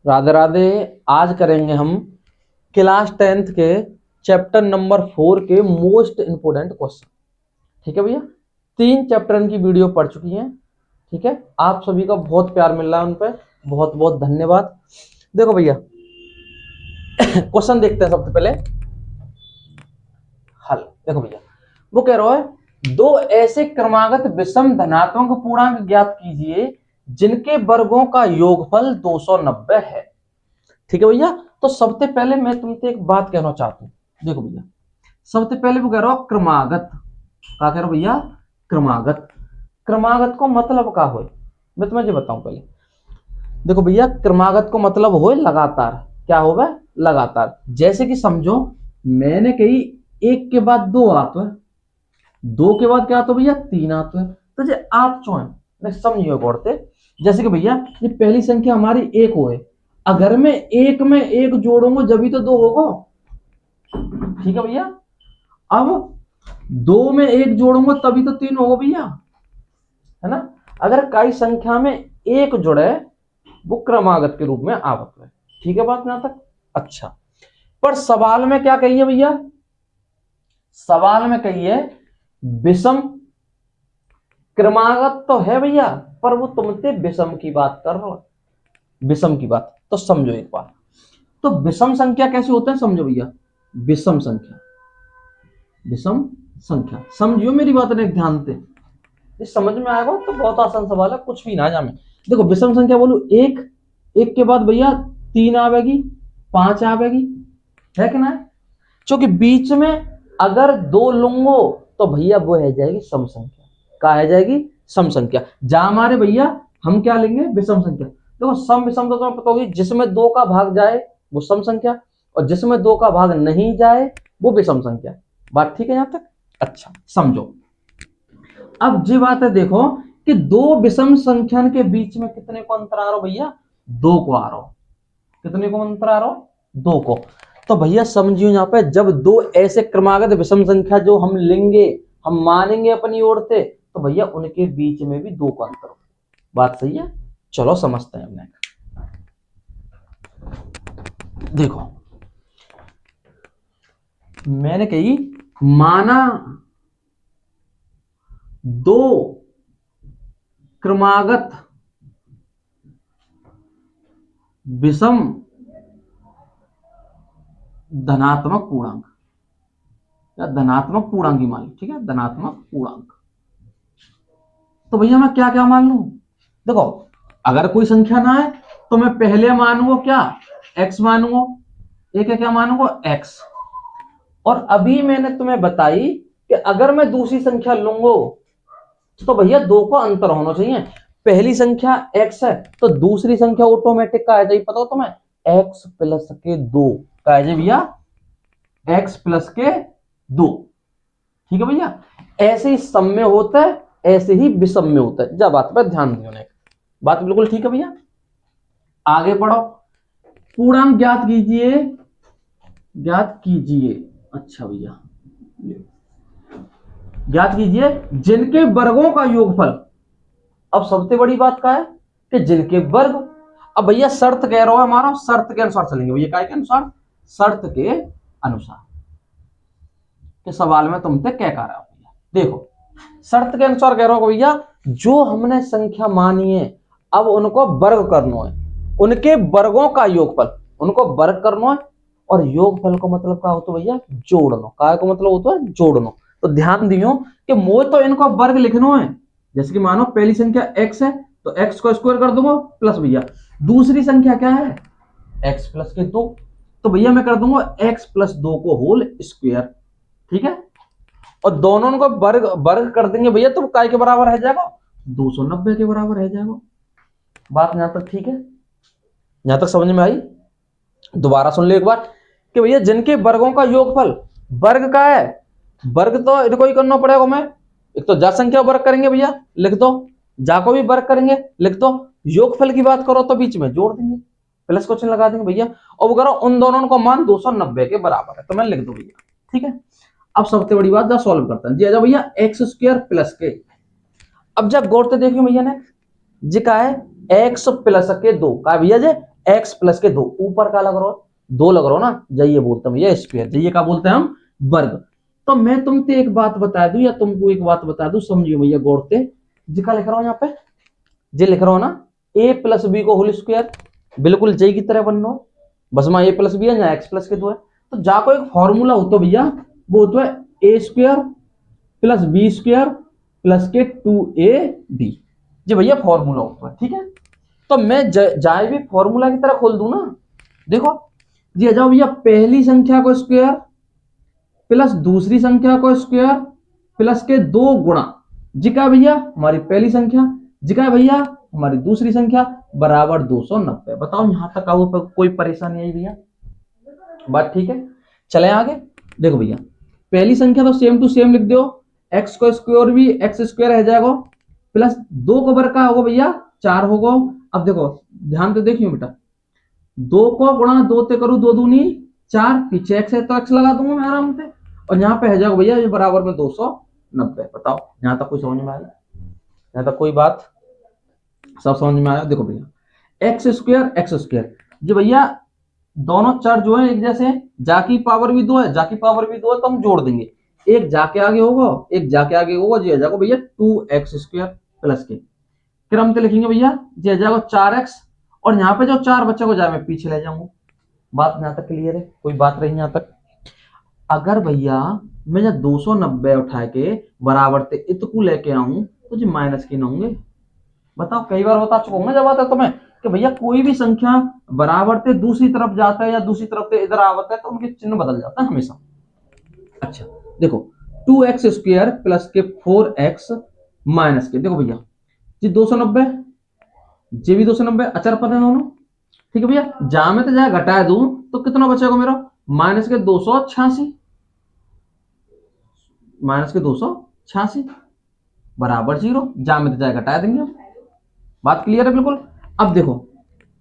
राधे राधे। आज करेंगे हम क्लास 10th के चैप्टर नंबर 4 के मोस्ट इंपोर्टेंट क्वेश्चन। ठीक है भैया, 3 चैप्टर की वीडियो पढ़ चुकी हैं। ठीक है, आप सभी का बहुत प्यार मिल रहा है, उन पर बहुत बहुत धन्यवाद। देखो भैया, क्वेश्चन देखते हैं सबसे पहले हल। देखो भैया, वो कह रहा है दो ऐसे क्रमागत विषम धनात्मक पूर्णांक ज्ञात कीजिए जिनके वर्गों का योगफल 290 है। ठीक है भैया, तो सबसे पहले मैं तुमसे एक बात कहना चाहता हूं। देखो भैया, सबसे पहले वो कह रहा हूं क्रमागत। क्या कह रहा हूं भैया? क्रमागत। क्रमागत को मतलब क्या हो, मैं तुम्हें ये बताऊं पहले। देखो भैया, क्रमागत को मतलब हो लगातार। क्या होगा? लगातार। जैसे कि समझो मैंने कही एक के बाद दो आते हैं, दो के बाद क्या आता है भैया? तीन आते हैं। तो ये आप जो है समझिए गौर से। जैसे कि भैया ये पहली संख्या हमारी एक हो है, अगर मैं एक में एक जोड़ूंगा जब भी तो दो होगा। ठीक है भैया, अब दो में एक जोड़ूंगा तभी तो तीन होगा भैया, है ना। अगर कई संख्या में एक जुड़े वो क्रमागत के रूप में आवत है। ठीक है बात यहां तक? अच्छा, पर सवाल में क्या कहिए भैया? सवाल में कहिए विषम क्रमागत तो है भैया, पर वो तुमसे विषम की बात कर रहा है। विषम की बात तो समझो एक बार। तो विषम संख्या कैसे होते हैं समझो भैया। विषम संख्या, विषम संख्या समझियो मेरी बात ने ध्यान से। ये समझ में आएगा तो बहुत आसान सवाल है, कुछ भी ना जामे। देखो विषम संख्या बोलू एक, एक के बाद भैया तीन आवेगी, पांच आवेगी, है कि ना। क्योंकि बीच में अगर दो लूंगो तो भैया वो है जाएगी सम संख्या। क्या है जाएगी? सम संख्या। जा हमारे भैया हम क्या लेंगे? विषम संख्या। देखो सम विषम तो तुम्हें पता होगी, जिसमें दो का भाग जाए वो सम संख्या, और जिसमें दो का भाग नहीं जाए वो विषम संख्या। बात ठीक है यहां तक? अच्छा समझो। अब जी बात है, देखो कि दो विषम संख्या के बीच में कितने को अंतर आ रहा हो भैया? दो को आ रहा हो। कितने को अंतर आ रहा हो? दो को। तो भैया समझियो यहां पे, जब दो ऐसे क्रमागत विषम संख्या जो हम लेंगे, हम मानेंगे अपनी ओर से, तो भैया उनके बीच में भी दो का अंतर हो। बात सही है? चलो समझते हैं हमने। देखो मैंने कही माना दो क्रमागत विषम धनात्मक पूर्णांक या धनात्मक पूर्णांक ही मान लो। ठीक है, धनात्मक पूर्णांक। तो भैया मैं क्या क्या मान लू? देखो अगर कोई संख्या ना है तो मैं पहले मानूंगा क्या? x मानूंगा। एक है क्या मानूंगा? x। और अभी मैंने तुम्हें बताई कि अगर मैं दूसरी संख्या लूंगा तो भैया दो को अंतर होना चाहिए। पहली संख्या x है तो दूसरी संख्या ऑटोमेटिक का आ जाए, पता हो तुम्हें? x प्लस के दो का आ जाए भैया, x प्लस के दो। ठीक है भैया, ऐसे ही सम में होता है, ऐसे ही विषम में होता है। जब बात पर ध्यान दियो ने, बात बिल्कुल ठीक है भैया। आगे बढ़ो, पूर्णांक ज्ञात कीजिए, ज्ञात कीजिए। अच्छा भैया, ज्ञात कीजिए जिनके वर्गों का योगफल। अब सबसे बड़ी बात क्या है कि जिनके वर्ग। अब भैया शर्त कह रहा है हमारा, शर्त के अनुसार चलेंगे भैया। क्या के अनुसार? शर्त के अनुसार। के सवाल में तुमसे क्या कह रहा हूं भैया? देखो शर्त के अनुसार कह रहा हूं भैया, जो हमने संख्या मानी है अब उनको वर्ग करना है, उनके वर्गों का योगफल, उनको वर्ग करना है। और योगफल को मतलब क्या होता है भैया? जोड़ना। काय को मतलब होता है? जोड़ना। तो ध्यान दियो कि मोह तो इनको वर्ग लिखना है। जैसे कि मानो पहली संख्या x है तो x को स्क्वायर कर दूंगा प्लस भैया दूसरी संख्या क्या है? x प्लस के दो। तो भैया मैं कर दूंगा x प्लस दो को होल स्क्वायर। ठीक है, और दोनों को वर्ग वर्ग कर देंगे भैया तो काय के बराबर रह जाएगा? 290 के बराबर रह जाएगा। बात यहां तक ठीक है? यहां तक समझ में आई? दोबारा सुन लो एक बार कि भैया जिनके वर्गों का योगफल, वर्ग का है, वर्ग तो इनको ही करना पड़ेगा। मैं एक तो जा संख्या वर्ग करेंगे भैया, लिख दो। जा को भी वर्ग करेंगे, लिख दो। योगफल की बात करो तो बीच में जोड़ देंगे, प्लस क्वेश्चन लगा देंगे भैया। और वो करो उन दोनों को मान 290 के बराबर है, तो मैं लिख दो भैया। ठीक है, अब सबसे बड़ी बात जा सॉल्व करते हैं जी। आजा भैया एक्स स्क्वायर प्लस के। अब जब गौर से देखियो भैया ने जी का है x प्लस के दो का भैया जे एक्स प्लस के 2 ऊपर का लग रहा हो 2 लग रहा हो ना, जाइए बोलता हूँ ये स्क्वायर, जाइए क्या बोलते हैं हम, वर्ग। तो मैं तुमसे एक बात बता दूं या तुमको एक बात बता दूं, समझिए भैया गौर से, जी का लिख रहा हूं यहाँ पे, जी लिख रहा हूं ना, ए प्लस बी को होल स्क्वायर, बिल्कुल जे की तरह बनना हो, बस वहां ए प्लस बी है यहाँ एक्स प्लस के 2 है। तो जाको एक फॉर्मूला हो तो भैया वो होता है a square plus b square plus के 2ab, जी भैया फॉर्मूला होता है, ठीक है। तो मैं जाए भी फॉर्मूला की तरह खोल दूं ना, देखो जी आ जाओ भैया, पहली संख्या को स्क्वायर प्लस दूसरी संख्या को स्क्वायर प्लस के 2 गुणा, जी का भैया हमारी पहली संख्या, जी का भैया हमारी दूसरी संख्या, बराबर 290। बताओ यहां तक आओ, कोई परेशानी आई भैया, बात ठीक है। चले आगे, देखो भैया पहली संख्या तो सेम टू सेम लिख दो, एक्स को स्क्वायर भी एक्स स्क्वायर रह जाएगा, प्लस 2 को वर्ग का होगा भैया 4 होगा। अब देखो ध्यान से देखियो बेटा, 2 को गुणा 2 ते करूं 2 दूनी 4, पीछे एक्स है तो एक्स लगा दूंगा मैं आराम से, और यहाँ पे है जाएगा भैया ये बराबर में 290। बताओ यहाँ तक कोई समझ में आया, यहाँ तक कोई बात सब समझ में आया। देखो भैया एक्स स्क्वायर जी भैया दोनों चर जो है एक जैसे, जाकी पावर भी 2 है, जाकी पावर भी 2 है, तो हम जोड़ देंगे, एक जाके आगे होगा एक जाके आगे होगा, जी आ जाएगा भैया 2x² प्लस के, फिर हम क्या लिखेंगे भैया, जी आ जाएगा 4x, और यहाँ पे जो 4 बच्चे को जाए मैं पीछे ले जाऊंगा। बात यहाँ तक क्लियर है, कोई बात रही यहाँ तक। अगर भैया मैं जब 290 उठा के बराबर से इतकू लेके आऊं तो जी माइनस के ना होंगे। बताओ कई बार बता चुका हूं ना जब आता है तुम्हें कि भैया कोई भी संख्या बराबर से दूसरी तरफ जाता है या दूसरी तरफ से इधर आवता है तो उनके चिन्ह बदल जाता है हमेशा। अच्छा देखो 2x² प्लस के 4x माइनस के, देखो भैया जी 290, जी भी 290 अचर पद है दोनों, ठीक है भैया, जहां में तो जाए घटाए दूं तो कितना बचेगा मेरा, माइनस के 286, माइनस के 286 बराबर 0, जहां में तो जाए घटाए देंगे हम। बात क्लियर है बिल्कुल। अब देखो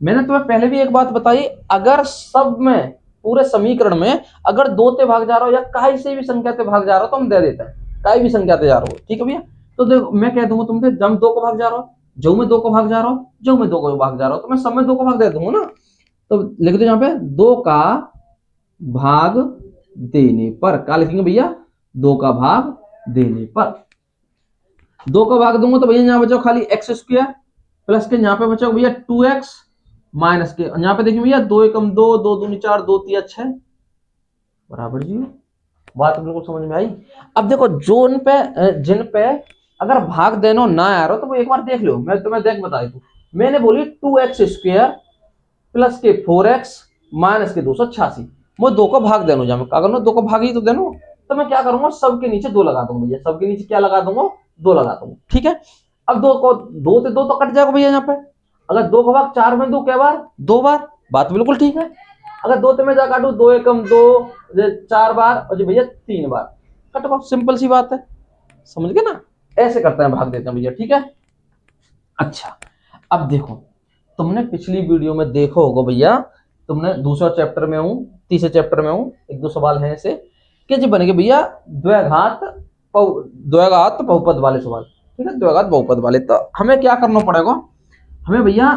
मैंने तुम्हें पहले भी एक बात बताई, अगर सब में पूरे समीकरण में अगर 2 से भाग जा रहा हो या कहीं से भी संख्या से भाग जा रहा हो तो हम दे देते हैं, कहीं भी संख्या से जा रहा हो, ठीक है भैया। तो देखो मैं कह दूंगा तुमसे जब 2 को भाग जा रहा हो, जो में 2 को भाग जा रहा हो, जो में 2 को भाग जा रहा हो, तो मैं सब में 2 को भाग दे दूंगा ना। तो लिख दो यहाँ पे 2 का भाग देने पर, क्या लिखेंगे भैया, 2 का भाग देने पर, 2 का भाग दूंगा तो भैया यहाँ बचाओ खाली x² प्लस के यहाँ पे बचाओ भैया 2x माइनस के, यहाँ पे देखिए भैया 2 एकम 2, 2 दूनी 4, 2 तिया 6 बराबर 0। बात बिल्कुल समझ में आई। अब देखो जिन पे अगर भाग देनो ना आ रहा तो वो एक बार देख लो, मैं तुम्हें देख बता दूं, मैंने बोली 2x² प्लस के 4x माइनस के 286, मैं 2 को भाग देनो, जब अगर मैं 2 को भाग ही तो देनो, तो मैं क्या करूंगा सबके नीचे 2 लगा दूंगा भैया, सबके नीचे क्या लगा दूंगा, 2 लगा दूंगा, ठीक है। अब 2 से 2 तो कट जाएगा भैया यहाँ पे, अगर 2 का भाग 4 में 2 क्या बार 2 बार, बात बिल्कुल ठीक है। अगर 2 से मैं जा काटू 2 एकम 2 4 बार और जी भैया 3 बार कटवा, सिंपल सी बात है, समझ गए ना, ऐसे करते हैं भाग देते हैं भैया, ठीक है। अच्छा अब देखो तुमने पिछली वीडियो में देखो होगा भैया, तुमने दूसरा चैप्टर में हूं तीसरे चैप्टर में हूं, एक दो सवाल है ऐसे कि जी बनेंगे भैया द्विघात बहुपद वाले सवाल, ठीक है, द्विघात बहुपद वाले। तो हमें क्या करना पड़ेगा, हमें भैया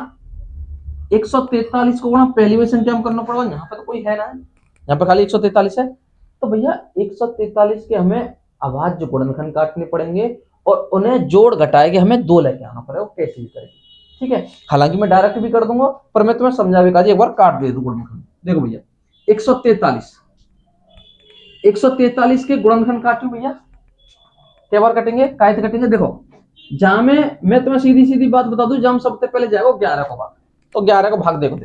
143 को गुणा पहली वाली संख्या में करना पड़ेगा, यहाँ पे तो कोई है ना, यहाँ पे खाली 143 है, तो भैया 143 के हमें अभाज्य गुणनखंड काटने पड़ेंगे और उन्हें जोड़ घटाए के हमें 2 लेके आना पड़ेगा, कैसे भी करेंगे, ठीक है। हालांकि मैं डायरेक्ट भी कर दूंगा पर मैं तुम्हें समझा भी एक बार काट दे दूं गुणनखंड। देखो भैया 143 के गुणनखंड काटू भैया, क्या बार कटेंगे, काय कटेंगे, देखो जहां में मैं तुम्हें सीधी सीधी बात बता दूं, जहां सबसे पहले जाएगा 11 को भाग, तो 11 को भाग देखो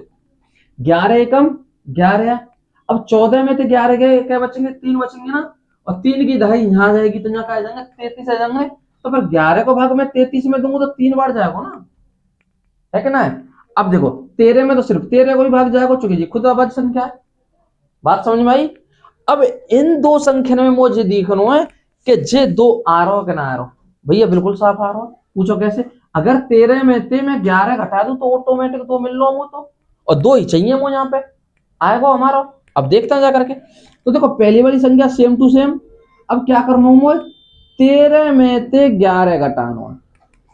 11 एकम 11, अब 14 में तो 11 गए क्या बचेंगे, 3 बचेंगे ना, और 3 की दहाई यहाँ जाएगी तो यहाँ क्या आ जाएंगे 33 आ जाएंगे, तो फिर 11 को भाग में 33 में दूंगा तो 3 बार जाएगा ना, है कि ना। अब देखो 13 में तो सिर्फ 13 को ही भाग जाएगा चूंकि जी खुद अभाज्य संख्या है, बात समझ में आई। अब इन दो संख्या में मुझे देखना है कि जे 2 आ रहा हो कि ना आ रहा हो, भैया बिल्कुल साफ आ रहा हो, पूछो कैसे, अगर 13 में से मैं 11 घटा दूं तो ऑटोमेटिक 2 मिल रहा हूं, तो और 2 ही चाहिए मुझे यहाँ पे आएगा हमारा। अब देखते हैं जा करके, तो देखो पहली वाली संख्या सेम टू सेम, अब क्या करना मुझे 13 में से 11 घटाना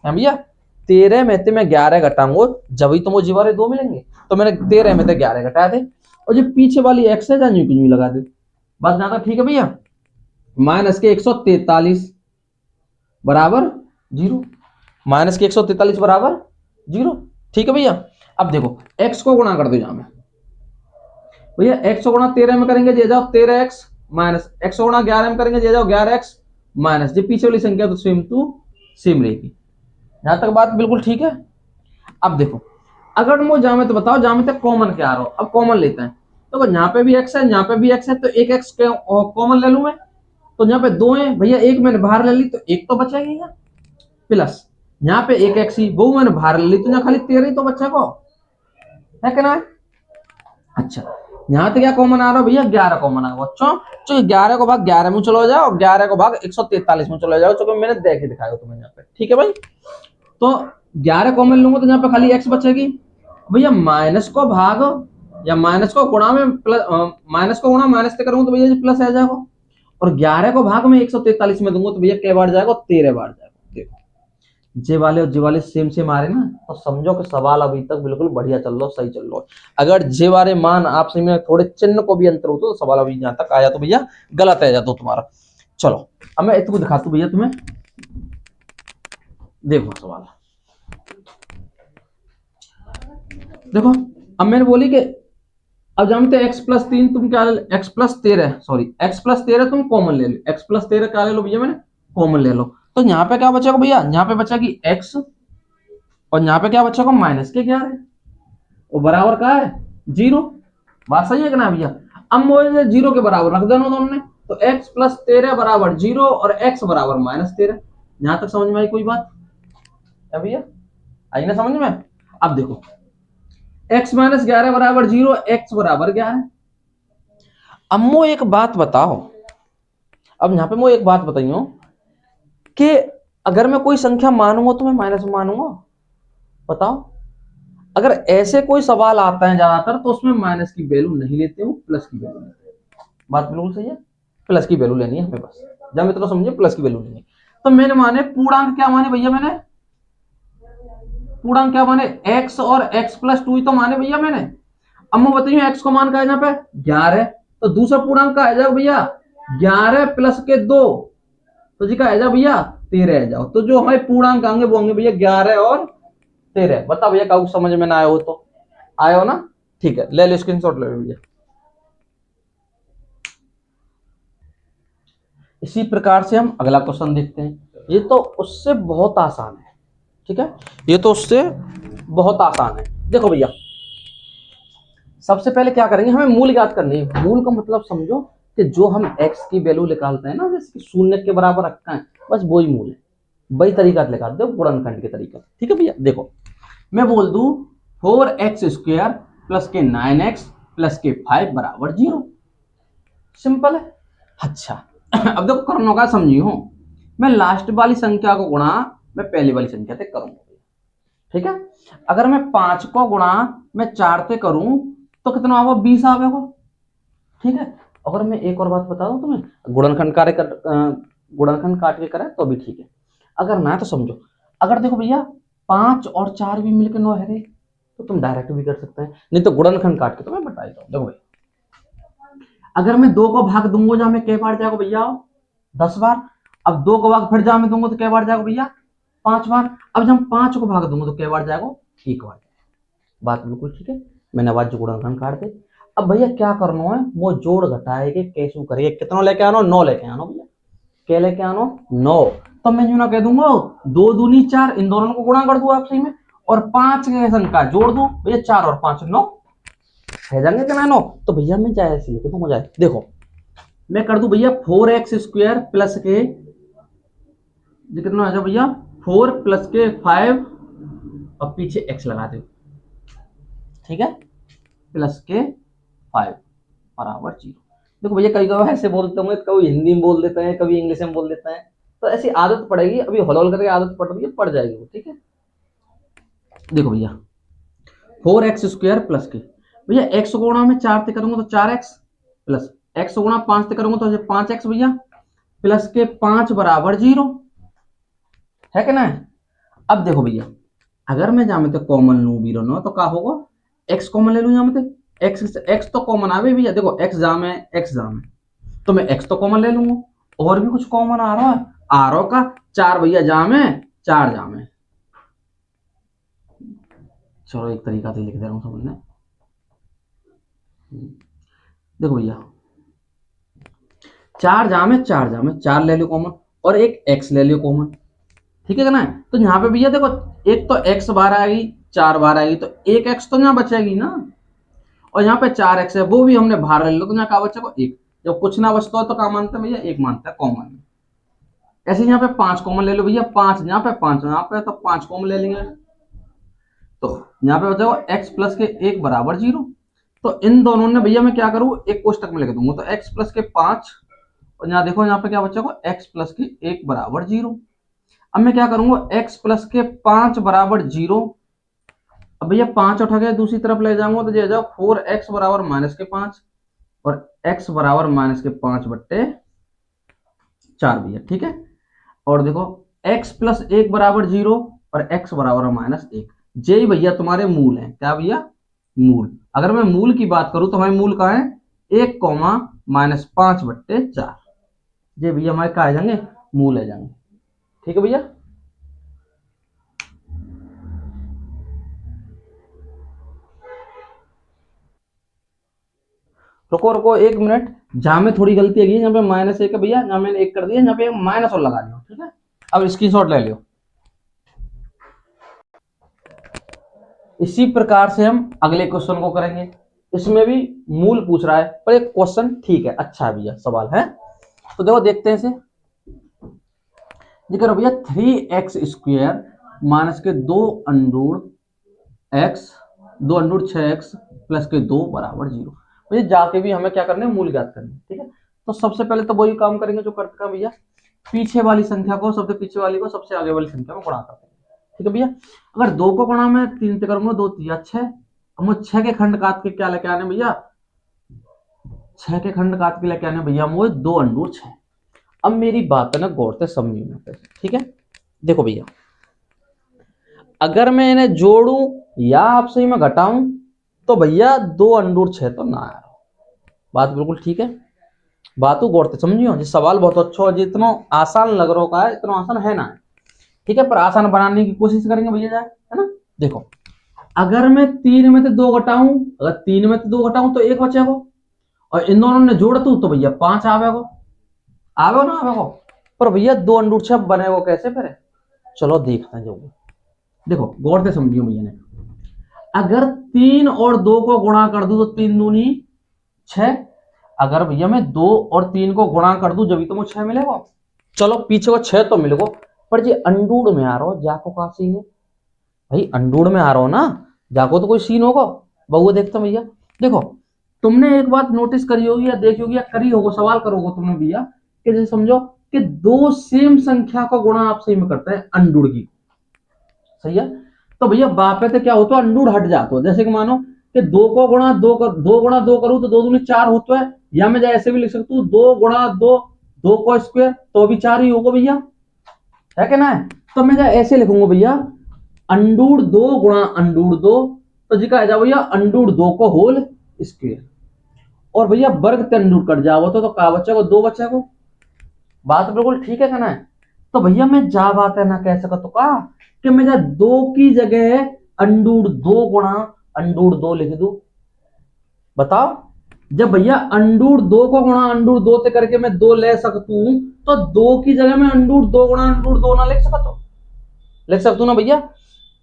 है भैया, 13 में से मैं 11 घटाऊंगा जब ही तो मुझे जीवारे 2 मिलेंगे, तो मैंने 13 में से 11 घटा दे, और जो पीछे वाली x है यूं की यूं लगा दे। बात ज्यादा ठीक है भैया। माइनस के 143 बराबर 0, माइनस के 143 बराबर 0। ठीक है भैया। अब देखो x को गुणा कर दो यहां में भैया, x को गुणा 13 में करेंगे जे जाओ 13x, माइनस x को गुणा 11 में करेंगे जे जाओ 11x, माइनस जो पीछे वाली संख्या तो सेम टू सेम रहेगी। यहां तक बात बिल्कुल ठीक है। अब देखो अगर मुझे जामे तो बताओ, जामे तक कॉमन क्या आ रहा हो, अब कॉमन लेते हैं। तो यहाँ पे भी x है, यहाँ पे भी x है, तो एक x कॉमन ले लूं मैं। तो यहाँ पे 2 है भैया, एक मैंने बाहर ले ली तो एक तो बचेगा यहाँ, प्लस यहाँ पे एक x ही वो मैंने बाहर ले ली तो यहाँ खाली 13 ही तो बचेगा, है क्या ना। अच्छा यहाँ तो क्या कॉमन आ रहा है भैया, 11 कॉमन आ रहा बच्चों। तो 11 को भाग 11 में चलो जाओ, 11 को भाग 143 में चलो जाओ, चलो मैंने देख के दिखाया तुम्हें यहाँ पे। ठीक है भाई, तो 11 कॉमन लूंगा तो यहाँ पे खाली x बचेगी भैया। माइनस को भाग या माइनस को गुणा में प्लस, माइनस को गुणा माइनस से करूंगा तो भैया प्लस आ जाएगा, और 11 को भाग में 143 में दूंगा तो भैया क्या बार जाएगा, 13 बार जाएगा। देखो जे वाले और जे वाले सेम सेम आ रहे ना, तो समझो कि सवाल अभी तक बिल्कुल बढ़िया चल रहा, सही चल रहा। अगर जे वाले मान आपसे में थोड़े चिन्ह को भी अंतर हो तो सवाल अभी यहाँ तक आया तो भैया गलत आ जाता तुम्हारा। चलो अब मैं इसको दिखाता हूँ भैया तुम्हें, देखो सवाल देखो। अब मैंने बोली कि अब जानते हैं x+3 तुम क्या ले, x+13 सॉरी x+13 तुम कॉमन ले लो, x+13 क्या ले लो भैया, मैंने कॉमन ले लो। तो यहाँ पे क्या बचेगा भैया, यहाँ पे बचेगी x, और यहाँ पे क्या बचेगा माइनस के 11, और बराबर क्या है 0। बात सही है कि ना भैया। अब मुझे 0 के बराबर रख देना दोनों ने, तो x+13 बराबर 0 और x बराबर -13। यहाँ तक समझ में आई कोई बात है भैया, आई ना समझ में। अब देखो x-11 बराबर 0, x बराबर 11। अब मो एक बात बताओ, अब यहाँ पे मुझे एक बात बताइयो कि अगर मैं कोई संख्या मानूंगा तो मैं माइनस में मानूंगा, बताओ। अगर ऐसे कोई सवाल आता है ज्यादातर तो उसमें माइनस की वैल्यू नहीं लेते हूँ, प्लस की वैल्यू लेते हैं। बात बिल्कुल सही है, प्लस की वैल्यू लेनी है हमें, बस जब इतना समझिए प्लस की वैल्यू लेनी है। तो मैंने माने पूर्णांक क्या माने भैया, मैंने पूर्णांक क्या माने, x और x+2 ही तो माने भैया मैंने। अब मैं बताइए x को मान का है यहाँ पे 11, तो दूसरा पूर्णांक का आ जाओ भैया 11 प्लस के 2, तो जी का आ जाओ भैया 13 आ जाओ। तो जो हमारे पूर्णांक आएंगे वो होंगे भैया 11 और 13। बता भैया काउ समझ में ना आया हो तो आया हो ना, ठीक है ले लो स्क्रीनशॉट ले लो भैया। इसी प्रकार से हम अगला क्वेश्चन देखते हैं, ये तो उससे बहुत आसान है। ठीक है, ये तो उससे बहुत आसान है। देखो भैया सबसे पहले क्या करेंगे, हमें मूल ज्ञात करनी है। मूल का मतलब समझो कि जो हम x की वैल्यू निकालते हैं ना, जैसे शून्य के बराबर रखते हैं, बस वही मूल है, वही तरीका निकालते हो गुणनखंड के तरीका। ठीक है भैया, देखो मैं बोल दूं 4x² प्लस के 9x प्लस के 5 बराबर 0, सिंपल है। अच्छा अब देखो करना होगा, समझियो मैं लास्ट वाली संख्या को गुणा मैं पहली वाली संख्या से करूंगा। ठीक है, अगर मैं 5 को गुणा मैं 4 से करूं तो कितना आएगा, 20 आएगा। ठीक है, अगर मैं एक और बात बता दूं तुम्हें, गुणनखंड काट के करें तो भी ठीक है, अगर ना तो समझो। अगर देखो भैया 5 और 4 भी मिलकर 9 है तो तुम डायरेक्ट भी कर सकते हैं, नहीं तो गुणनखंड काट के तो मैं बता देता हूँ। देखो भाई अगर मैं 2 को भाग दूंगा जहां मैं कै बार जाएगा भैया 10 बार। अब 2 को भाग फिर जहां मैं दूंगा तो कै बार जाएगा भैया 5 बार। अब जब 5 को भाग दूंगा तो कै बार जाएगा 1 बार। बात बिल्कुल ठीक है, मैंने आवाज जो गुणनखंड काट दे। अब भैया क्या करना है, वो जोड़ घटाए के कैसे करिए, कितना लेके आना, 9 लेके आना भैया, क्या लेके आना 9। तो मैं यूं ना कह दूंगा 2 दूनी 4, इन दोनों को गुणा कर दू आप सही में, और 5 के संख्या जोड़ दू भैया, 4 और 5 9 रह जाएंगे कितना 9। तो भैया मैं जाए ऐसे लेके दूंगा, जाए देखो मैं कर दू भैया 4x² प्लस के कितना आ जाओ भैया 4 प्लस के 5 और पीछे x लगा दो। ठीक है, प्लस के 5 बराबर 0। देखो भैया कभी कभी ऐसे बोलते होंगे, कभी हिंदी में बोल देते हैं, कभी इंग्लिश में बोल देते हैं, तो ऐसी आदत पड़ेगी, अभी हौल हौल करके आदत पड़ रही है, पड़ जाएगी वो। ठीक है, देखो भैया 4x² प्लस के भैया x को गुणा में 4 से करूंगा तो 4x प्लस x को गुणा 5 से करूंगा तो 5x भैया प्लस के 5 बराबर 0, है कि ना। अब देखो भैया अगर मैं जामे तो कॉमन लू 0 तो क्या होगा एक्स कॉमन ले लूं यहाँ में, एक्स तो कॉमन आवे भैया, देखो एक्स जाम है, एक्स जाम है, तो मैं एक्स तो कॉमन ले लूंगा। और भी कुछ कॉमन आ रहा है, आर का 4 भैया जाम है, 4 जाम है। चलो एक तरीका से लिख दे रहा हूँ समझने। देखो भैया 4 जाम है, 4 जाम है, 4 ले लो कॉमन, और एक एक्स ले लो कॉमन, ठीक है ना। तो यहाँ पे भैया देखो, एक तो एक्स बार आएगी, 4 बार आएगी, तो एक एक्स तो यहाँ बचेगी ना, और यहाँ पे 4 एक्स है वो भी हमने बाहर ले लो, तो यहाँ क्या बचेगा, एक। जब कुछ ना बचता हो तो क्या मानते हैं भैया, एक मानते हैं कॉमन। ऐसे यहाँ पे 5 कॉमन ले लो भैया, 5 यहाँ पे, 5 यहाँ पे, तो 5 कॉमन ले लेंगे। तो यहाँ पे बचेगा एक्स प्लस के 1 बराबर 0। तो इन दोनों ने भैया मैं क्या करूँ, एक कोष्टक में लिख दूंगा, तो एक्स प्लस के 5, और यहाँ देखो यहाँ पे क्या बचेगा, एक्स प्लस के 1 बराबर 0। अब मैं क्या करूंगा, एक्स प्लस के 5 बराबर 0। अब भैया 5 उठा के दूसरी तरफ ले जाऊंगा, तो ये जाओ 4x बराबर माइनस के 5, और x बराबर माइनस के 5 बट्टे 4 भैया, ठीक है। और देखो x प्लस 1 बराबर 0, और x बराबर माइनस 1। ये भैया तुम्हारे मूल हैं, क्या भैया, मूल। अगर मैं मूल की बात करूं तो हमारे मूल कहाँ है, 1 कॉमा माइनस 5 बट्टे 4। ये भैया हमारे कहा जाएंगे, मूल है जाएंगे, ठीक है भैया। रुको रुको 1 मिनट, जहां में थोड़ी गलती है, यहाँ पे -1 है भैया, यहाँ मैंने 1 कर दिया, यहाँ पे माइनस और लगा लियो, ठीक है। अब स्क्रीनशॉट ले लियो। इसी प्रकार से हम अगले क्वेश्चन को करेंगे। इसमें भी मूल पूछ रहा है, पर एक क्वेश्चन ठीक है, अच्छा है भैया, सवाल है। तो देखो देखते हैं इसे। ये करो भैया 3x² माइनस के 2 Andur x, 2 Andur 6x plus के 2 बराबर 0। भैया जाके भी हमें क्या करना है, मूल ज्ञात करना है, ठीक है। तो सबसे पहले तो वही काम करेंगे जो करते का भैया, पीछे वाली संख्या को, सबसे पीछे वाली को सबसे आगे वाली संख्या में गुणा करते हैं, ठीक है भैया। अगर 2 को गुणा में 3 से करूंगा, 2 3 6, हम 6 के खंड काट के क्या लेके आने भैया, 6 के खंड काट के लेके आने भैया वो 2 अंडूर 6। अब मेरी बात है ना गौर से समझिए, ठीक है। देखो भैया अगर मैं इन्हें जोड़ू या आपसे ही मैं घटाऊं, तो भैया 2 अंडूर 6 तो ना आया। बात बिल्कुल ठीक है, बात को गौर से समझियो। ये सवाल बहुत अच्छा है, जितना आसान लग रहा का है, इतना आसान है ना, ठीक है, पर आसान बनाने की कोशिश करेंगे भैया जाए, है ना। देखो अगर मैं 3 में से 2 घटाऊं, अगर 3 में से 2 घटाऊं तो 1 बचेगा, और इन दोनों ने जोड़ दू तो भैया 5 आवेगा, आवेगा ना आवेगा। पर भैया 2 अंडूर 6 बनेगा कैसे फिर, चलो देखते हैं। जो देखो गौर से समझियो भैया ने, अगर 3 और 2 को गुणा कर दूं तो 3 दूनी 6। अगर भैया मैं 2 और 3 को गुणा कर दूं जब तो मुझे 6 मिलेगा। चलो पीछे को 6 तो मिलेगा, पर ये अंडूर में आ रहा हो, जाको का सीन है भाई, अंडूर में आ रहा हो ना, जाको तो कोई सीन होगा। बहुआ देखता भैया, देखो तुमने एक बात नोटिस करी होगी या देखी होगी या करी होगा, सवाल करोगे तुमने भैया, कि जैसे समझो कि 2 सेम संख्या का गुणा आप सही में करते हैं अंडूर की, सही है। तो भैया बापे तो क्या होता है, अंडूर हट जाता है। जैसे कि मानो कि 2 को गुणा 2 कर, 2 गुणा 2 करूं तो 2 दूनी 4 होता है, या मैं ऐसे भी लिख सकता हूँ 2 गुणा 2, 2 को स्क्वायर तो भी 4 ही होगा भैया, है कि ना। तो मैं ऐसे लिखूंगा भैया, अंडूर 2 गुणा अंडूर 2, तो जी का भैया अंडूर 2 को होल स्क्वायर, और भैया वर्ग के अंडूर कट जाओ तो का बचेगा, 2 बचेगा। बात बिल्कुल ठीक है ना। तो भैया मैं जा बात है ना कह सका तो का, कि मैं 2 की जगह अंडूर 2 गुणा अंडूर 2 लिख दू। बताओ जब भैया अंडूर 2 को गुणा अंडूर 2 से करके मैं 2 ले सकता हूं, तो 2 की जगह मैं अंडूर 2 गुणा अंडूर 2 ना लिख सकता, लिख सकता हूं ना भैया।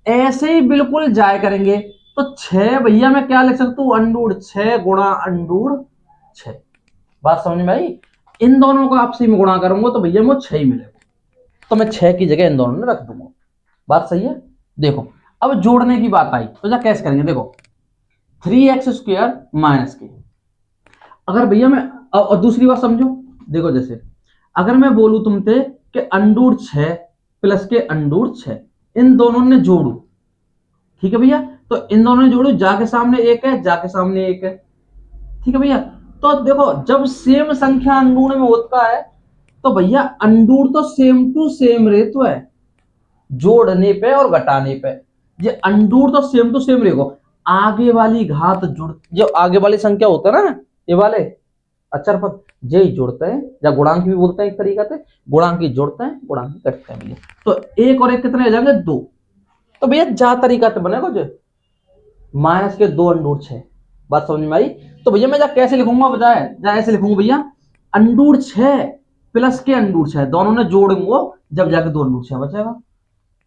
ऐसे ही बिल्कुल जाए करेंगे, तो 6 भैया मैं क्या लिख सकता हूं, अंडूर 6 गुणा अंडूर 6। बात समझ में भाई, इन दोनों को आपसे में गुणा करूंगा तो भैया मुझे 6 ही मिलेगा, तो मैं 6 की जगह इन दोनों में रख दूंगा। बात सही है। देखो अब जोड़ने की बात आई तो क्या कैसे करेंगे, देखो 3x² माइनस के, अगर भैया मैं और दूसरी बात समझो, देखो जैसे अगर मैं बोलूं तुमसे कि अंडूर 6 प्लस के अंडूर 6, इन दोनों ने जोड़ू, ठीक है भैया। तो इन दोनों ने जोड़ू, जाके सामने 1 है, जाके सामने 1 है, ठीक है भैया। तो देखो जब सेम संख्या अंडूर में होता है, तो भैया अंडूर तो सेम टू सेम रहता है जोड़ने पे और घटाने पे, ये अंडूर तो सेम टू सेम रहेगा। आगे वाली घात जुड़, जो आगे वाली संख्या होता है ना, ये वाले अचर पद, जे जुड़ते हैं या गुणांक भी बोलते हैं एक तरीका से, गुणांक ही जोड़ते हैं गुणांक ही कटते हैं भैया। तो एक और एक कितने हो जाएंगे, 2। तो भैया जा तरीका से बनेगा जो माइनस के 2 अंडूर 6। बात समझ में आई? तो भैया मैं जा कैसे लिखूंगा, बजाय जा ऐसे लिखूंगा भैया, अंडूर 6 प्लस के अंडूर 6 दोनों ने जोड़ेंगे जब जाके 2 अंडूर 6 बचेगा।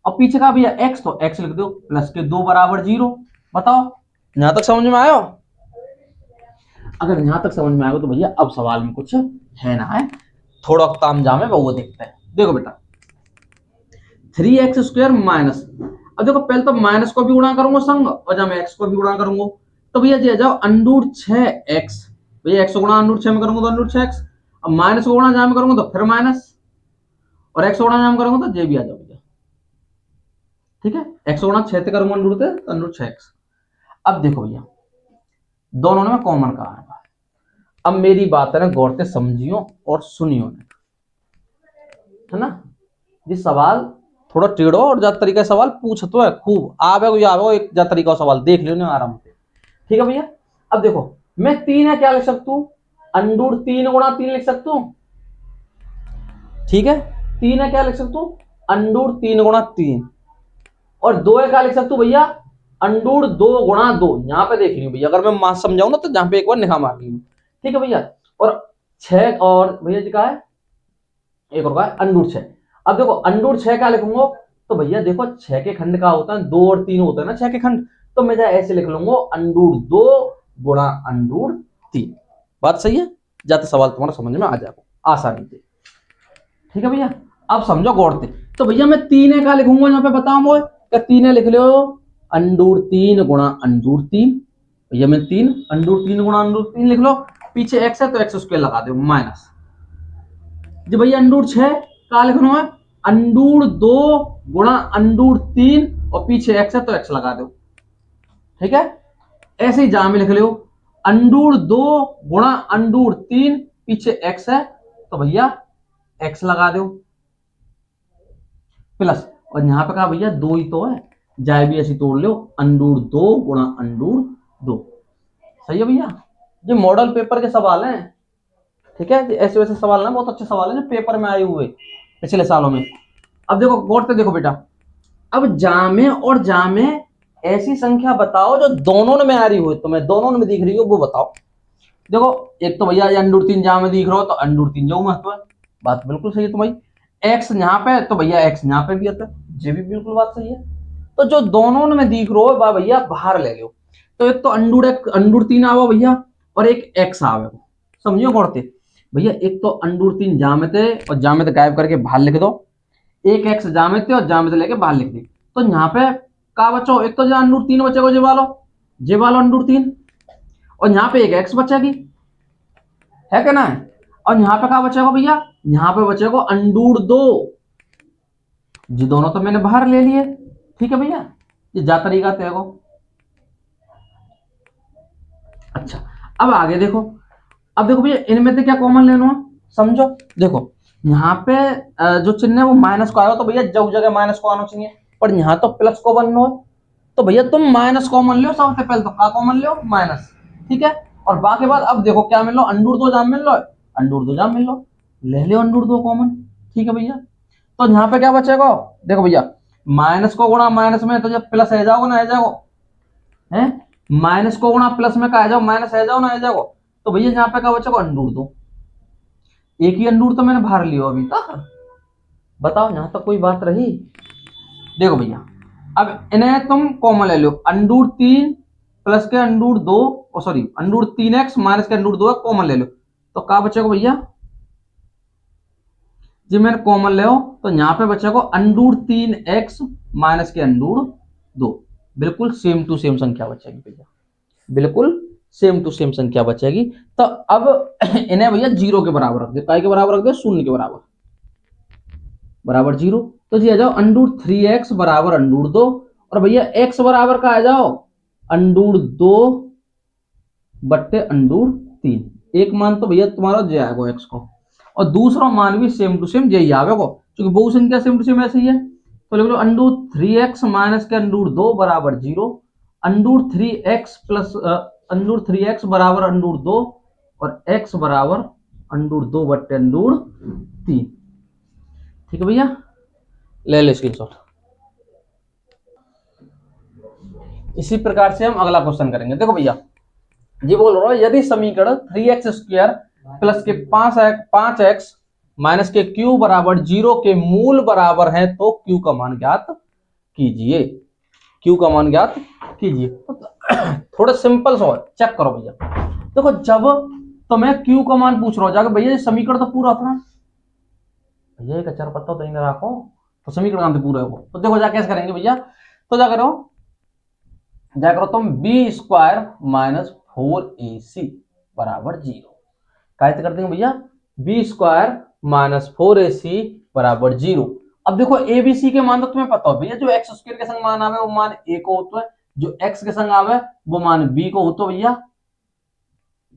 और पीछे का भैया x, तो x लिख दो, प्लस के 2 बराबर 0। बताओ यहां तक समझ में आयो? अगर यहां तक समझ में आएगा तो भैया अब सवाल में कुछ है ना है, थोड़ा काम जाम है वो देखते हैं। देखो बेटा 3x² माइनस, अब देखो पहले तो माइनस को भी गुणा करूंगा संग, और जब मैं x को भी गुणा करूंगा तो भैया जी आ जाओ अंडूर 6x, भैया x को गुणा अंडूर 6 में करूंगा तो अंडूर 6x, अब माइनस को गुणा जहां में करूंगा तो फिर माइनस, और x को गुणा जहां में करूंगा तो जे भी आ जाओ भैया। ठीक है, x को गुणा 6 से करूंगा अंडूर से तो अंडूर 6x। अब देखो भैया दोनों ने कॉमन कहा है, अब मेरी बात है ना गौर से समझियो और सुनियो, है ना। ये सवाल थोड़ा टेढ़ो और ज्यादा तरीका सवाल पूछ तो है खूब, आवे एक ज्यादा तरीका सवाल देख लियो आराम से। ठीक है भैया, अब देखो मैं 3 है क्या लिख सकता हूं, अंडूर 3 गुणा 3 लिख सकता हूं। ठीक है, 3 है क्या लिख सकता हूं, अंडूर 3 गुणा 3, और 2 है क्या लिख सकता हूं भैया, अंडूर 2 गुणा 2। यहां पे देख लियो भैया, अगर मैं मान समझाऊं ना तो जहां पे एक बार निगाह मार लियो। ठीक है भैया, और 6 और भैया जी का है एक और का है अंडूर 6। अब देखो अंडूर 6 क्या लिखूंगा, तो भैया देखो 6 के खंड का होता है 2 और 3 होता है ना 6 के खंड, तो मैं ऐसे लिख लूंगा अंडूर 2 गुणा अंडूर 3। बात सही है, जाते सवाल तुम्हारा समझ में आ जाएगा आसानी से। ठीक है भैया, अब समझो गौर से। तो भैया मैं 3 है क्या लिखूंगा यहाँ पे बताओ मुझे, क्या 3 है लिख लो, अंडूर 3 गुणा अंडूर 3, भैया मैं 3 अंडूर 3 गुणा अंडूर 3 लिख लो, पीछे x है तो x स्क्वायर लगा दो माइनस, जी भैया अंडूर 6 क्या लिखना है, अंडूर 2 गुणा अंडूर 3, और पीछे x है तो x लगा दो। ठीक है, ऐसे ही जहां में लिख लो अंडूर 2 गुणा अंडूर 3, पीछे x है तो भैया x लगा दो प्लस, और यहां पे कहा भैया 2 ही तो है, जाए भी ऐसी तोड़ लो, अंडूर 2 गुणा अंडूर 2। सही है भैया, ये मॉडल पेपर के सवाल हैं। ठीक है, ऐसे वैसे सवाल ना बहुत अच्छे सवाल है जो पेपर में आए हुए पिछले सालों में। अब देखो गौर से देखो बेटा, अब जामे और जामे ऐसी संख्या बताओ जो दोनों में आ रही हो, तुम्हें दोनों में दिख रही हो वो बताओ। देखो एक तो भैया अंडूर 3 जामे दिख रहा हो तो अंडूर 3 जो महत्व है, बात बिल्कुल सही है तुम्हारी। एक्स यहाँ पे तो भैया एक्स यहाँ पे भी आता है, ये भी बिल्कुल बात सही है। तो जो दोनों में दिख रहा हो भैया बाहर ले लो, तो एक तो अंडूर 3 आवा भैया, और एक एक्स आवे, समझियो गौर से भैया, एक तो अंडूर 3 जामते और जामते गायब करके बाहर लिख दो, एक एक्स जामते और जामते लेके बाहर लिख दी, तो यहाँ पे का बचो, एक तो अंडूर 3 बचेगा जे वालो अंडूर 3, और यहाँ पे एक एक्स बचेगी, है क्या ना, और यहाँ पे क्या बचेगा भैया, यहाँ पे बचेगा अंडूर 2, जी दोनों तो मैंने बाहर ले लिए। ठीक है भैया, ये जा तरीका तय को। अच्छा अब आगे देखो, अब देखो भैया इनमें से क्या कॉमन लेना है, समझो देखो यहाँ पे जो चिन्ह है वो माइनस को आएगा, तो भैया जो जगह माइनस को आना चाहिए, पर यहाँ तो प्लस को बनना है, तो भैया तुम माइनस कॉमन लो, सबसे पहले तो क्या कॉमन लो माइनस। ठीक है, और बाकी बात अब देखो क्या मिल लो, अंडूर 2 जाम मिल लो, अंडूर 2 जाम मिल लो, ले लो अंडूर 2 कॉमन। ठीक है भैया, तो यहाँ पे क्या बचेगा, देखो भैया माइनस को गुणा माइनस में तो जब प्लस है जाओगे ना है जाओ, है माइनस को गुणा प्लस में कहा जाओ माइनस है जाओ ना है जाओ, तो भैया यहाँ पे क्या बचेगा अंडूर 2, एक ही अंडूर तो मैंने बाहर लिया अभी तक, बताओ यहां तक कोई बात रही। देखो भैया अब इन्हें तुम कॉमन ले लो, अंडूर 3 प्लस के Andur 2, sorry Andur 3x minus के अंडूर 2 कॉमन ले लो, तो क्या बचेगा भैया, जी मैंने कॉमन ले तो यहाँ पे बचेगा अंडूर 3x माइनस के अंडूर 2, बिल्कुल सेम टू सेम संख्या बचेगी भैया, बिल्कुल सेम टू सेम संख्या बचेगी। तो अब इन्हें भैया 0 के बराबर रख दे, काय के बराबर रख दे, 0 के बराबर बराबर 0, तो जी आ जाओ अंडूर 3x बराबर अंडूर 2, और भैया x बराबर का आ जाओ अंडूर 2 बट्टे अंडूर 3, एक मान तो भैया तुम्हारा जे आएगा x को, और दूसरा मान भी सेम टू सेम यही आवेगा, क्योंकि बहु संख्या सेम टू सेम ऐसे ही है, तो लिख लो अंडूर 3x माइनस के अंडूर 2 बराबर 0, √3x बराबर √2 और x बराबर √2 बट्टे √3। ठीक है भैया, ले लो स्क्रीनशॉट। इसी प्रकार से हम अगला क्वेश्चन करेंगे। देखो भैया, ये बोल रहा है यदि समीकरण 3x² प्लस के 5x माइनस के क्यू बराबर 0 के मूल बराबर है तो क्यू का मान ज्ञात कीजिए। क्यू का मान ज्ञात कीजिए। थोड़ा सिंपल सवाल, चेक करो भैया। देखो, जब तो मैं क्यू का मान पूछ रहा हूं जाकर, भैया ये समीकरण तो पूरा था ना भैया, एक अचार पत्ता तो इन्हें रखो तो समीकरण पूरा है वो। तो देखो जा कैसे करेंगे भैया, तो जा करो तुम b² माइनस 4ac बराबर 0 कैसे कर देंगे भैया, b² माइनस 4ac बराबर 0। अब देखो ए बी सी के मान तो तुम्हें पता हो भैया, जो x² के संग मान आवे वो मान a को होता है, जो x के संग आवे वो मान b को होता है भैया,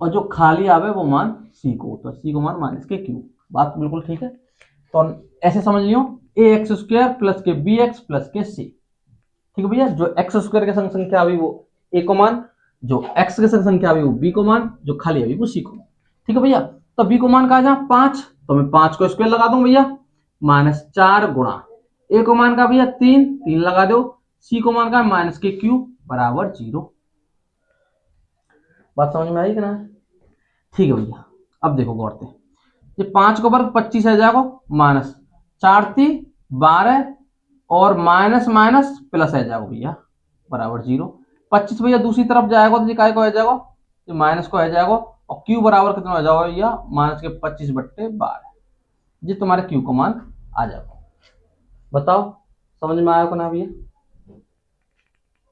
और जो खाली आवे वो मान c को होता है, c को मान माइनस के q। बात बिल्कुल ठीक है। तो ऐसे समझ लियो ax² प्लस के bx प्लस के c। ठीक है भैया, जो x² के संग संख्या आई वो a को मान, जो x के संग संख्या आई वो b को मान, जो खाली आई वो c को मान। ठीक है भैया, तो b को मान कहा जा 5, तो मैं 5 को स्क्वायर लगा दूं भैया, माइनस 4 गुणा a को मान का भैया 3 लगा दो, c को मान का माइनस के क्यू बराबर 0। बात समझ में आई कि ना? ठीक है भैया, अब देखो गौर से, ये 5 को वर्ग 25 है जाएगा, माइनस 4 3 12 और माइनस माइनस प्लस है जाएगा भैया बराबर 0। 25 भैया दूसरी तरफ जाएगा तो ये काय को आ जाएगा, ये माइनस को आ जाएगा, और क्यू बराबर कितना हो जाएगा भैया, माइनस के 25 बट्टे 12। ये तुम्हारे क्यू का मान आ जाएगा। बताओ समझ में आया को ना भैया,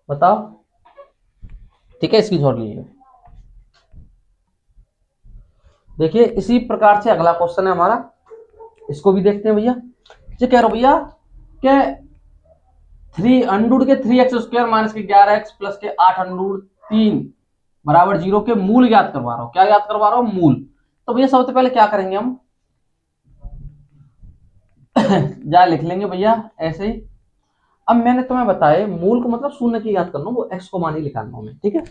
बताओ। ठीक है, इसकी छोड़ लीजिए। देखिए इसी प्रकार से अगला क्वेश्चन है हमारा, इसको भी देखते हैं भैया। ये कह रहा भैया कि 3√3x² माइनस के 11x प्लस के 8√3 बराबर 0 के मूल ज्ञात करवा रहा हूं। क्या ज्ञात करवा रहा हूं? मूल। तो भैया सबसे पहले क्या करेंगे हम जा लिख लेंगे भैया ऐसे ही। अब मैंने तुम्हें बताया मूल को मतलब शून्य की याद करना, वो x को मान ही लिखाना हमें, ठीक है।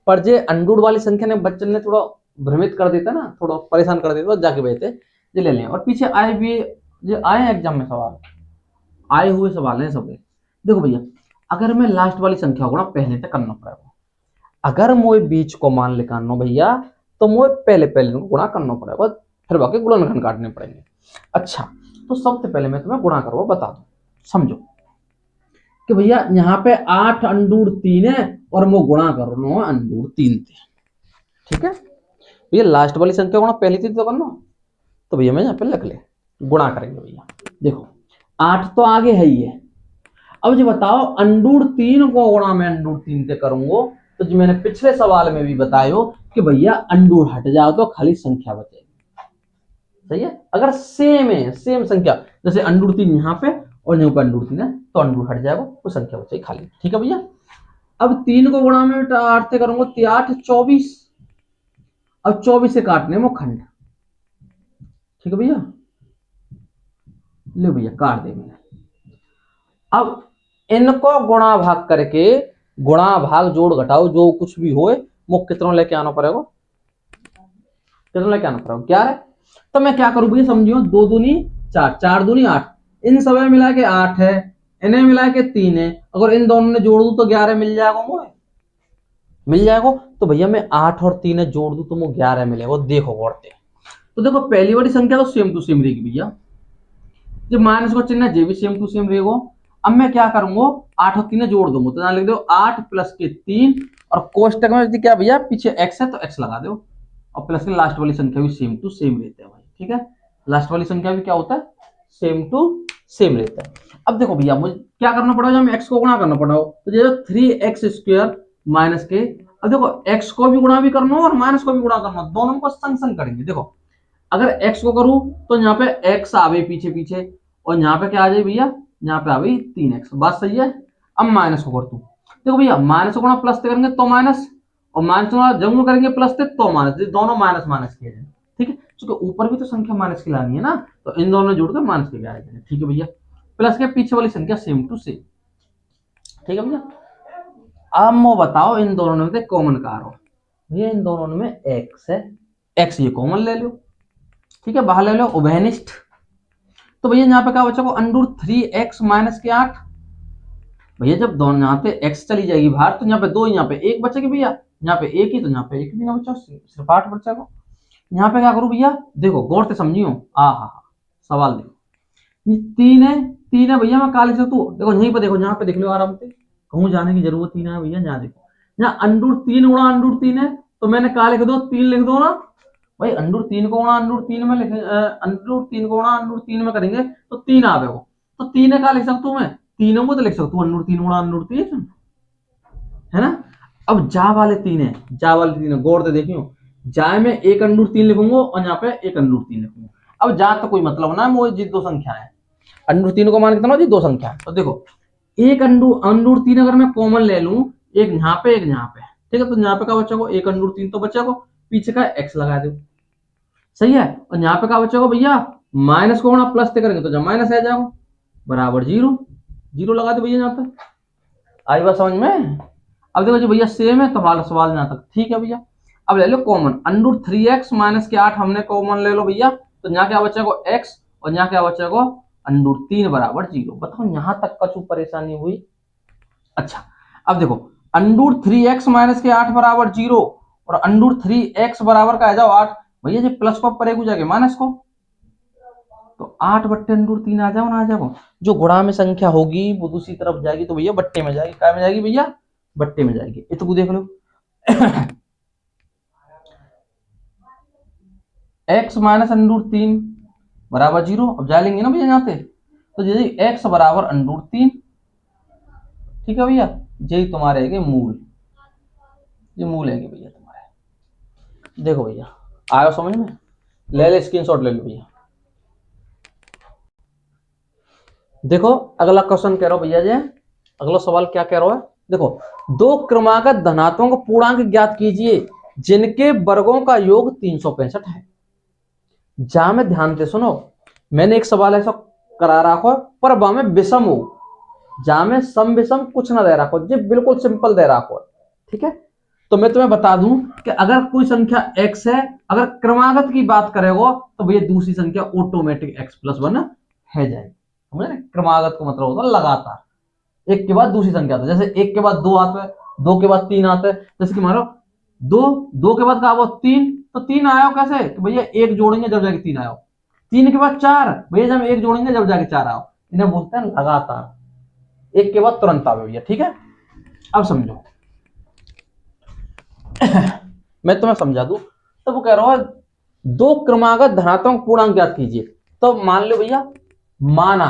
पर जे अंडूड वाली संख्या ने बच्चन ने थोड़ा भ्रमित कर देता ना, थोड़ा परेशान कर देता, जाके बैठे ये ले लें। और पीछे आए भी जो आए एग्जाम में सवाल आए हुए सवाल हैं सब। देखो भैया, अगर मैं लास्ट वाली संख्या को ना पहले तक करना पड़ेगा, अगर मोए बीच को मान लिखाना भैया तो मोए पहले पहले गुणा करना पड़ेगा, फिर बाकी गुणनखंड काटने पड़ेंगे। अच्छा, तो सबसे पहले मैं तुम्हें गुणा करो बता दो, समझो कि भैया यहाँ पे 8√3 है और मैं गुणा कर रहा हूँ √3 से। ठीक है भैया, लास्ट वाली संख्या गुणा पहली थी तो करना, तो भैया मैं यहाँ पे लिख ले गुणा करेंगे भैया। देखो 8 तो आगे है ही है, अब जी बताओ √3 को गुणा मैं √3 से करूंगा तो जी मैंने पिछले सवाल में भी बताया कि भैया अंडूर हट जाओ तो खाली संख्या बचेगी। सही है, अगर सेम है सेम संख्या, जैसे √3 यहाँ पे और यहाँ पे √3 है तो अंडूर हट जाएगा, वो संख्या बचेगी खाली। ठीक है भैया, अब 3 को गुणा में 8 से करूंगा 8 24, अब 24 से काटने में खंड। ठीक है भैया, ले भैया काट दे मैंने। अब इनको गुणा भाग करके, गुणा भाग जोड़ घटाओ जो कुछ भी होए, मुख कितना लेके आना पड़ेगा, कितना लेके आना पड़ेगा 11। तो मैं क्या करूं भैया समझियो, 2 दूनी 4, 4 दूनी 8, इन सब में मिला के 8 है, इन्हें मिला के 3 है, अगर इन दोनों ने जोड़ दूं तो 11 मिल जाएगा मुझे, मिल जाएगा। तो भैया मैं 8 और 3 जोड़ दूं तो मुझे 11 मिलेगा। देखो गौर से, तो देखो पहली वाली संख्या तो सेम टू सेम रहेगी भैया, जब माइनस को चिन्ह जे भी सेम टू सेम रहेगा। अब मैं क्या करूंगा, 8 और 3 जोड़ दूंगा, तो यहां लिख दो 8 प्लस के 3, और कोष्टक में क्या भैया पीछे x है तो x लगा दो, और प्लस के लास्ट वाली संख्या भी सेम टू सेम रहता है भाई। ठीक है, लास्ट वाली संख्या भी क्या होता है, सेम टू सेम रहता है। अब देखो भैया मुझे क्या करना पड़ेगा, जब x को गुणा करना पड़ेगा, तो ये 3x² माइनस के, अब देखो x को भी गुणा भी करना और माइनस को भी गुणा करना, दोनों को संग संग करेंगे। देखो अगर x को करूं तो यहाँ पे x आवे पीछे पीछे, और यहाँ पे क्या आ जाए भैया, यहाँ पे आ गई 3x, बात सही है। अब माइनस को कर तू, देखो भैया माइनस को गुणा प्लस से करेंगे तो माइनस, और माइनस को जब करेंगे प्लस से तो माइनस, दोनों माइनस माइनस किए जाए। ठीक है, क्योंकि ऊपर भी तो संख्या माइनस की लानी है ना, तो इन दोनों जोड़ के माइनस के आ जाएंगे। ठीक है भैया, प्लस के पीछे वाली संख्या सेम टू सेम। ठीक है भैया, अब मैं बताओ इन दोनों में से कॉमन करो। ये इन दोनों में x है, x ये कॉमन ले लो, ठीक है, बाहर ले लो उभयनिष्ठ। तो भैया यहाँ पे क्या बचा को √3x-8। भैया जब दोनों यहाँ पे x चली जाएगी बाहर तो यहाँ पे 2 यहाँ पे 1 बचेगी भैया, यहाँ पे 1 ही तो यहाँ पे 1 भी ना बचा, सिर्फ 8 बचेगा। यहाँ पे क्या करूं भैया, देखो गौर से समझियो। हाँ, सवाल देखो, ये 3 है भैया, मैं काले से तू देखो यहीं पे, देखो यहाँ पे देख लो आराम से, कहूँ जाने की जरूरत ही ना है भैया। यहाँ देखो, यहाँ √3 गुणा √3 है, तो मैंने क्या लिख दो, 3 लिख दो ना भाई। √3 को गुणा √3 में लिखे, √3 को गुणा √3 में करेंगे तो 3 आ गए, तो 3 है क्या लिख सकता हूँ मैं, 3 को तो लिख सकता हूँ √3 गुणा √3 है ना। अब जा वाले 3 है, जा वाले 3 है, गौर से देखियो, जाए में 1 √3 लिखूंगा और यहाँ पे 1 √3 लिखूंगा। अब जा तो कोई मतलब ना, वो जी 2 संख्या है, √3 को मान कितना जी 2 संख्या है। तो देखो 1 √3 अगर मैं कॉमन ले लूं, एक यहाँ पे एक यहाँ पे, ठीक है, तो यहाँ पे क्या बचा को 1 √3 तो बचा को, पीछे का x लगा दो, सही है। और यहाँ पे क्या बचा को भैया, माइनस को होना प्लस से करेंगे तो जब माइनस आ जाओ बराबर 0, 0 लगा दो भैया यहाँ पे। आई बात समझ में। अब देखो जी भैया सेम है तो हमारा सवाल यहाँ तक ठीक है भैया। अब ले लो कॉमन, √3x-8 हमने कॉमन ले लो भैया, तो यहाँ क्या बचा को x और यहाँ क्या बचा को √3 बराबर 0। बताओ यहाँ तक का चूक परेशानी हुई। अच्छा अब देखो √3x-8 बराबर 0 और √3x बराबर का आ जाओ 8, भैया जी प्लस को परे को जाके माइनस को, तो 8 बट्टे √3 आ जाओ ना, आ जाओ। जो गुणा में संख्या होगी वो दूसरी तरफ जाएगी तो भैया बट्टे में जाएगी, क्या में जाएगी भैया, बट्टे में जाएगी। इतने देख लो x माइनस √3 बराबर 0, अब जा लेंगे ना भैया यहाँ पे, तो यदि x बराबर √3, ठीक है भैया, यही तुम्हारे है मूल, ये मूल है भैया तुम्हारे। देखो भैया आयो समझ में, ले ले स्क्रीनशॉट ले लो भैया। देखो अगला क्वेश्चन कह रहा हूं भैया जी, अगला सवाल क्या कह रहा है, देखो 2 क्रमागत धनात्मक पूर्णांक ज्ञात कीजिए जिनके वर्गों का योग 365 है। जा में ध्यान से सुनो, मैंने एक सवाल ऐसा करा रखो पर बा में विषम हो, जा में सम विषम कुछ ना दे रखो, जी बिल्कुल सिंपल दे रखो, ठीक है। तो मैं तुम्हें बता दूं कि अगर कोई संख्या x है, अगर क्रमागत की बात करेगा तो भैया दूसरी संख्या ऑटोमेटिक x+1 है जाएगी, समझ रहे। क्रमागत का मतलब होता है लगातार, एक के बाद दूसरी संख्या आता है, जैसे 1 के बाद 2 आता है, 2 के बाद 3 आता है, जैसे कि मानो 2 के बाद का वो 3, तो 3 आया कैसे कि भैया 1 जोड़ेंगे जब जाके 3 आया, 3 के बाद 4 भैया जब 1 जोड़ेंगे जब जाके 4 आओ, इन्हें बोलते हैं लगातार, एक के बाद तुरंत आवे भैया, ठीक है। अब समझो मैं तुम्हें समझा दूं, तो वो कह रहा है 2 क्रमागत धनात्मक पूर्णांक ज्ञात कीजिए। तो मान लो भैया, माना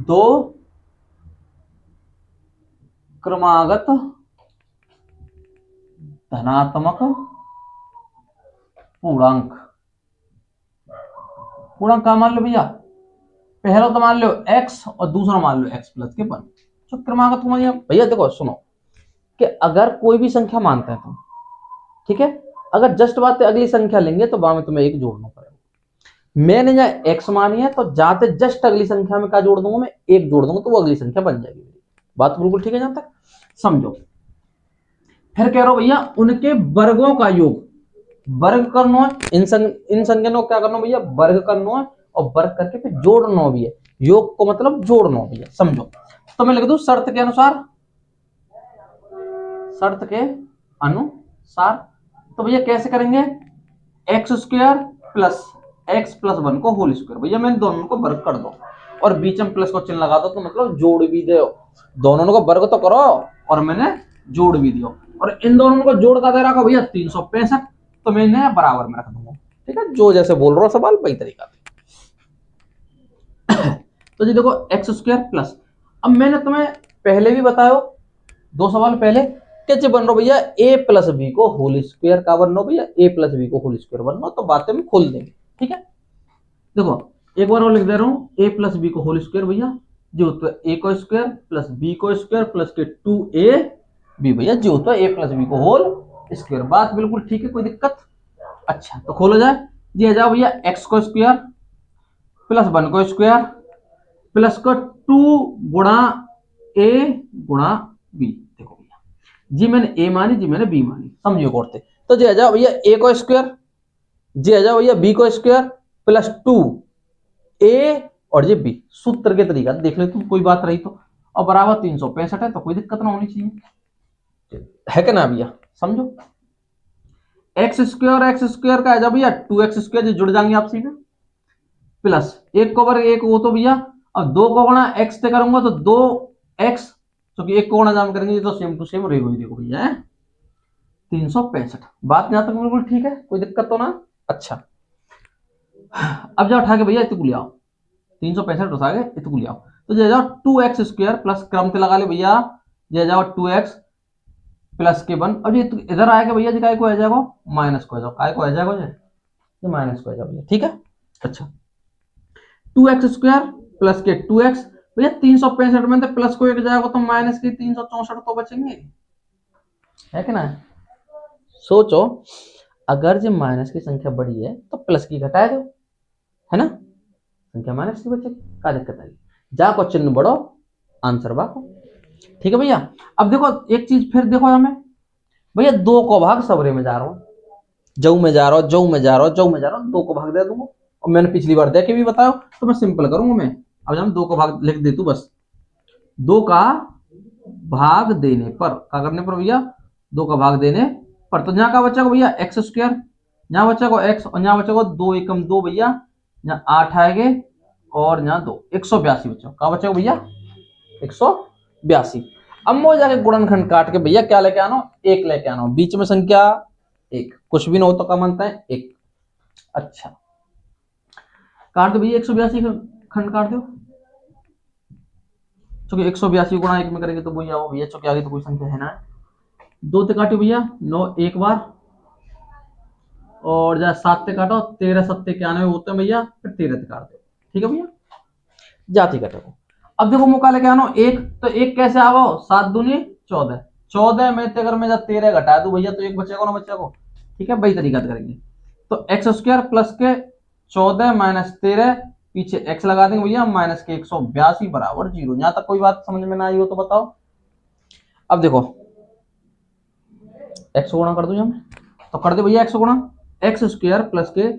2 क्रमागत धनात्मक पूर्णांक का मान लो भैया, पहला तो मान लो x और दूसरा मान लो x+1। जो क्रमागत भैया देखो सुनो कि अगर कोई भी संख्या मानते हैं तुम, ठीक है, अगर जस्ट बात अगली संख्या लेंगे तो वहां में तुम्हें 1 जोड़ना पड़ेगा। मैंने यहाँ x मानी है तो जाते जस्ट अगली संख्या में क्या जोड़ दूंगा, मैं 1 जोड़ दूंगा तो वो अगली संख्या बन जाएगी। बात बिल्कुल ठीक है, जहां तक समझो। फिर कह रहा हूं भैया उनके वर्गों का योग, वर्ग करना है, इन संख्याओं को क्या करना भैया, वर्ग करना है, और वर्ग करके फिर जोड़ना भी है, योग को मतलब जोड़ना भी है, समझो। तो मैं लिख दूं शर्त के अनुसार, शर्त के अनुसार। तो भैया कैसे करेंगे, x² प्लस x+1 को होल स्क्वायर, भैया मैंने दोनों को वर्ग कर दो और बीच में प्लस को चिन्ह लगा दो, तो मतलब जोड़ भी दो, दोनों को वर्ग तो करो और मैंने जोड़ भी दियो, और इन दोनों को जोड़ का दे रखा भैया 365, तो मैं इन्हें बराबर में रख दूंगा, ठीक है, जो जैसे बोल रहा हूं सवाल वही तरीका। तो जी देखो x² प्लस, अब मैंने तुम्हें पहले भी बताया 2 सवाल पहले, कैसे बन रहा भैया a+b को होल स्क्वायर का बन रहा भैया, a+b को होल स्क्वायर बन रहा, तो बातें में खोल देंगे, ठीक है। देखो एक बार और लिख दे रहा हूं a+b को होल स्क्वायर भैया, जो होता है a को स्क्वायर प्लस b को स्क्वायर प्लस के 2ab भैया, जो होता है a+b को होल स्क्वायर। बात बिल्कुल ठीक है, कोई दिक्कत। अच्छा तो खोलो जाए, दिया जाओ भैया x को स्क्वायर प्लस 1 को स्क्वायर प्लस को गुणा ए गुणा बी। देखो भैया, जी मैंने ए मानी, जी मैंने बी मानी, समझिए करते। तो जी आ जाओ भैया ए को स्क्वायर, जी आ जाओ भैया बी को स्क्वायर प्लस 2 ए और ये बी, सूत्र के तरीका देख ले तुम, कोई बात रही तो। और बराबर 365 है, तो कोई दिक्कत ना होनी चाहिए, है कि ना भैया, समझो। एक्स स्क्वायर का आ जाओ भैया 2x² जो जुड़ जाएंगे आपसी में, प्लस एक को वर्ग एक वो तो भैया, अब दो को गुणा एक्स से करूंगा तो 2x, क्योंकि एक को गुणा जाम करेंगे तो सेम टू सेम रहेगा। देखो भैया 365, बात यहां तक बिल्कुल ठीक है, कोई दिक्कत तो ना। अच्छा अब जाओ उठा के भैया इतने को ले आओ, 365 उठा के इतने को ले आओ, तो जे जाओ 2x² प्लस क्रम से लगा ले भैया, जे जाओ 2x प्लस के 1, अब ये इधर आएगा भैया जी, काय को आ जाएगा माइनस को आ जाओ, काय को आ जाएगा ये माइनस को आ जाओ भैया, ठीक है। अच्छा 2x² प्लस के 2x, भैया 365 में तो प्लस को एक जाएगा तो माइनस के 364 तो बचेंगे, है कि ना। सोचो अगर जो माइनस की संख्या बड़ी है तो प्लस की घटा दो, है ना, संख्या माइनस की बचेगी, क्या दिक्कत है। जा को चिन्ह बढ़ो, आंसर बाको, ठीक है भैया। अब देखो एक चीज फिर देखो हमें, भैया 2 को भाग सबरे में जा रहा हूँ, जऊ में जा रहा हूँ, जऊ में जा रहा हूँ, जऊ में जा रहा हूँ, 2 को भाग दे दूंगा, और मैंने पिछली बार दे के भी बताया, तो मैं सिंपल करूंगा मैं, अब हम 2 को भाग लिख दे तू बस, 2 का भाग देने पर, क्या करने पर भैया, 2 का भाग देने पर, तो यहाँ का बच्चा को भैया x², यहाँ बच्चा को x, और यहाँ बच्चा को 2 एकम 2 भैया, यहाँ 8 आएंगे और यहाँ 2, 182 बच्चा, कहा बच्चा को भैया 182। अब मैं जाके गुणनखंड काट के भैया क्या लेके आना, 1 लेके आना, बीच में संख्या 1, कुछ भी ना हो तो क्या मानता है 1। अच्छा काट दो भैया 182 खंड काट दो, चूंकि 182 गुणा 1 में करेंगे तो भैया वो भैया चूंकि आगे तो कोई संख्या है ना, 2 से काटो भैया 9 एक बार, और जहाँ 7 से काटो 13 7 91 होते हैं भैया, फिर 13 से काट दो, ठीक है भैया, जाति काटो। अब देखो मुका लेके आनो 1, तो 1 कैसे आवो, 7 दूनी 14, 14 में से अगर मैं जब 13 घटा दूं भैया तो 1 बचेगा ना बच्चा को, ठीक है, वही तरीका करेंगे। तो x² प्लस के 14 माइनस 13, पीछे x लगा देंगे भैया, माइनस के 182 बराबर 0। यहां तक कोई बात समझ में ना आई हो तो बताओ। अब देखो x गुणा कर दो यहाँ में, तो कर दे भैया x गुणा, x² प्लस के,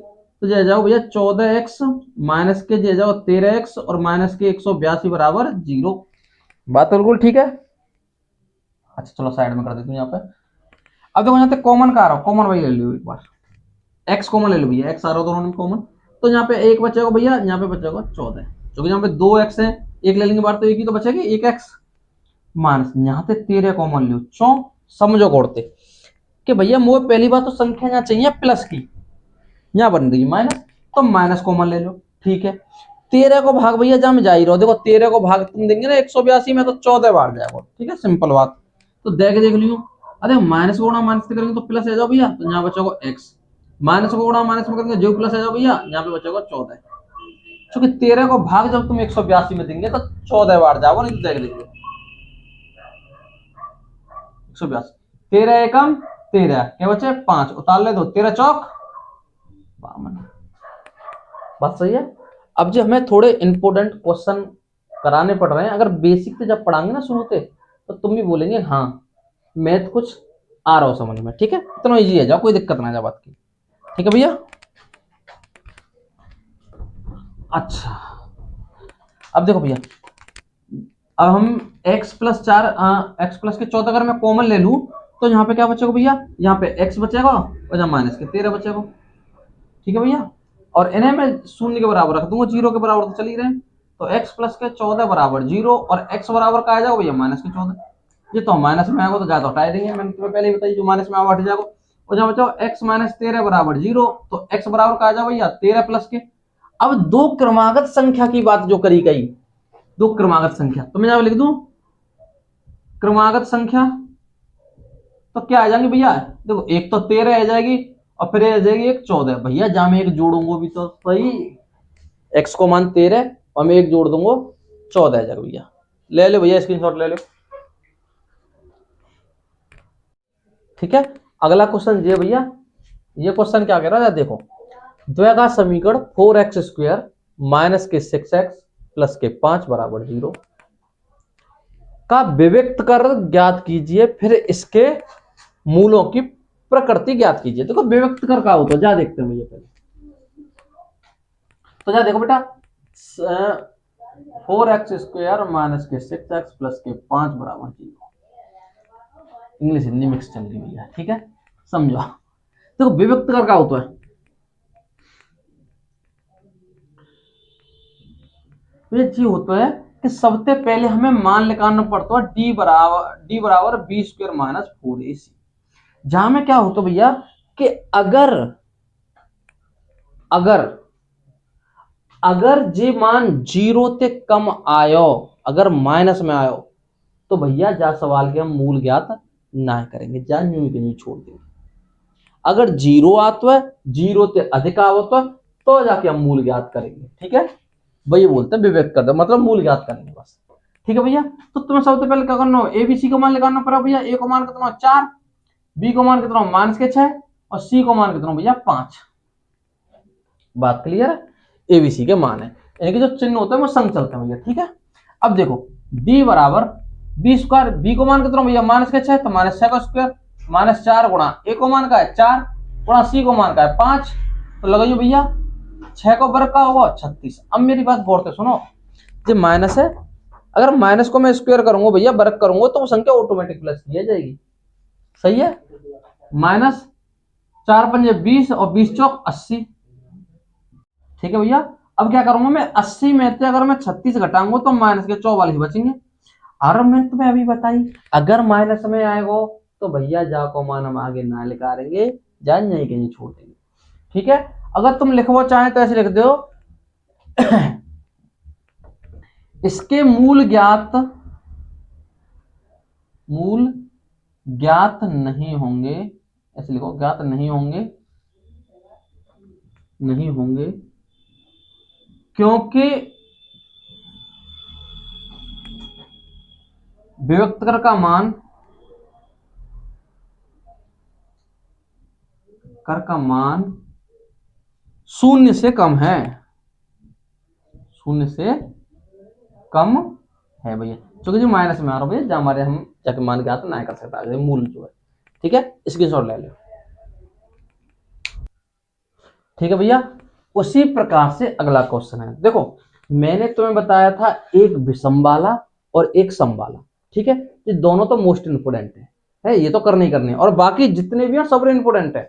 तो जे जाओ भैया 14x माइनस के जे जाओ 13x और माइनस के 182 बराबर 0, बात बिल्कुल ठीक है। अच्छा चलो साइड में कर देती हूँ यहाँ पे। अब देखो यहाँ पे कॉमन का आ रहा है, कॉमन वही ले लो एक बार, x कॉमन ले लो भैया, x आ रहा दोनों में कॉमन, तो यहाँ पे एक बचेगा भैया, यहाँ पे बचेगा 14, क्योंकि यहाँ पे 2x है, एक ले लेंगे बार तो एक ही तो बचेगी 1x, माइनस यहाँ से 13 कॉमन लो, चौ समझो कोड़ते कि भैया मुझे पहली बात तो संख्या यहाँ चाहिए प्लस की, यहाँ बन गई माइनस, तो माइनस कॉमन ले लो, ठीक है। 13 को भाग भैया जहाँ में जा ही रहो, देखो 13 को भाग तुम देंगे ना 182 में तो 14 बार जाएगा, ठीक है, सिंपल बात। तो देख लियो, अरे माइनस को गुणा माइनस से करेंगे तो प्लस आ जाओ भैया, तो यहाँ बचेगा x, माइनस को गुणा माइनस में करेंगे जो प्लस आ जाओ भैया, यहाँ पे बचेगा 14, क्योंकि 13 को भाग जब तुम 182 में देंगे तो 14 बार जाओ, नहीं तो देख लीजिए 182, 13 एकम 13 क्या बचे 5, उतार ले दो, 13 चौक 52, बात सही है। अब जो हमें थोड़े इंपोर्टेंट क्वेश्चन कराने पड़ रहे हैं, अगर बेसिक से जब पढ़ाएंगे ना शुरू से, तो तुम भी बोलेंगे हाँ मैथ कुछ आ रहा हो समझ में, ठीक है, इतना इजी है, जाओ कोई दिक्कत ना जा बात की, ठीक है भैया। अच्छा अब देखो भैया, अब हम x प्लस 4 x प्लस के 14 अगर मैं कॉमन ले लूं तो यहाँ पे क्या बचेगा भैया, यहाँ पे x बचेगा और यहाँ माइनस के 13 बचेगा, ठीक है भैया, और इन्हें मैं शून्य के बराबर रख दूंगा, 0 के बराबर तो चल ही रहे, तो x प्लस के 14 बराबर 0 और x बराबर का आ जाएगा भैया माइनस के 14, ये तो माइनस में आएगा तो ज्यादा हटा देंगे, मैंने तुम्हें पहले ही बताई जो माइनस में आएगा हट जाएगा, और जहाँ बचाओ x माइनस 13 बराबर 0, तो x बराबर का आ जाएगा भैया 13 प्लस के। अब दो क्रमागत संख्या की बात जो करी गई, दो क्रमागत संख्या, तो मैं यहाँ लिख दूं क्रमागत संख्या, तो क्या आ जाएंगे भैया, देखो एक तो 13 आ जाएगी और फिर आ जाएगी एक 14, भैया जहां मैं एक जोड़ूंगा भी तो सही, x को मान 13 और मैं एक जोड़ दूंगा 14 आ जाएगा भैया, ले लो भैया स्क्रीनशॉट ले लो, ठीक है। अगला क्वेश्चन ये भैया, ये क्वेश्चन क्या कह रहा है देखो, द्वैघात समीकरण 4x² माइनस के 6x प्लस के 5 बराबर 0 का विविक्त कर ज्ञात कीजिए, फिर इसके मूलों की प्रकृति ज्ञात कीजिए। देखो विविक्त कर का होता है, जा देखते हैं भैया पहले। तो जा देखो बेटा, 4x स्क्वायर माइनस के 6x प्लस के 5 बराबर 0। इंग्लिश हिंदी मिक्स चल रही भैया, ठीक है, समझो। देखो विविक्त कर का होता है, ये जी होता है कि सबसे पहले हमें मान निकालना पड़ता है डी बराबर बी स्क्वायर माइनस 4ac। जहां में क्या होता है भैया कि अगर अगर अगर जे मान 0 से कम आयो, अगर माइनस में आयो, तो भैया जा सवाल के हम मूल ज्ञात ना करेंगे, जा न्यू के न्यू छोड़ देंगे। अगर 0 आतो है, 0 से अधिक आवत है, तो जाके हम मूल ज्ञात करेंगे, ठीक है। वही बोलते हैं विवेक कर दो, मतलब मूल ज्ञात करेंगे बस, ठीक है भैया। तो तुम्हें सबसे पहले क्या करना हो, एबीसी का मान निकालना पड़ा भैया। ए को मान कितना 4, बी को मान कितना माइनस के 6 और सी को मान कितना भैया 5। बात क्लियर है, एबीसी के मान है, यानी कि जो चिन्ह होता है वो संग चलते हैं भैया, ठीक है। अब देखो डी बराबर बी स्क्वायर, बी को मान कितना भैया माइनस के 6, तो माइनस 6 का स्क्वायर माइनस 4 गुणा ए को मान का है 4 गुणा सी को मान का है 5, तो लगाइए भैया 6 को वर्ग का होगा 36। अब मेरी बात गौर से सुनो, जो माइनस है, अगर माइनस को मैं स्क्वायर करूंगा भैया, वर्ग करूंगा, तो वो संख्या ऑटोमेटिक प्लस की जाएगी, सही है। माइनस 4 पंजे 20 और 20 चौक 80, ठीक है भैया। अब क्या करूंगा मैं, 80 में से अगर मैं 36 घटाऊंगा तो माइनस के 44 बचेंगे। और मैं तुम्हें अभी बताई, अगर माइनस में आएगा तो भैया जा को मान हम आगे ना लिखाएंगे, जान नहीं कहीं छोड़ देंगे, ठीक है। अगर तुम लिखवा चाहे तो ऐसे लिख दो इसके मूल ज्ञात नहीं होंगे, ऐसे लिखो ज्ञात नहीं होंगे क्योंकि विविक्त कर का मान शून्य से कम है, शून्य से कम है भैया, क्योंकि जो माइनस में आ रहा भैया, हमारे हम जाके मान ज्ञात ना कर सकता है मूल जो है, ठीक है। इसकी शॉर्ट ले लो, ठीक है भैया। उसी प्रकार से अगला क्वेश्चन है, देखो मैंने तुम्हें बताया था एक विषम वाला और एक सम वाला, ठीक है। ये दोनों तो मोस्ट इंपोर्टेंट है, ये तो करने ही करने, और बाकी जितने भी हैं सबरे इंपोर्टेंट है।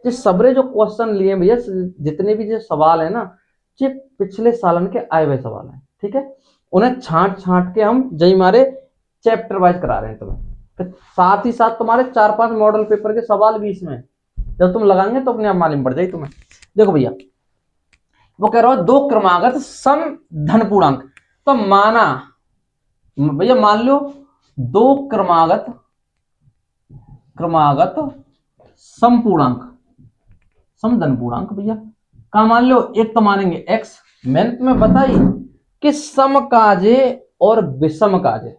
ये सबरे जो क्वेश्चन लिए भैया, जितने भी जो सवाल है ना, ये पिछले सालन के आए हुए सवाल है, ठीक है। उन्हें छांट छांट के हम जय मारे चैप्टर वाइज करा रहे हैं तुम्हें, साथ ही साथ तुम्हारे 4-5 मॉडल पेपर के सवाल भी इसमें जब तुम लगाएंगे तो अपने आप मालूम पड़ जाएगी तुम्हें। देखो भैया, वो कह रहा है 2 क्रमागत सम धन पूर्णांक, तो माना भैया मान लो 2 क्रमागत सम पूर्णांक, सम धन पूर्णांक भैया का मान लो, एक तो मानेंगे x, मैंने तुम्हें बताई कि सम काजे और विषम काजे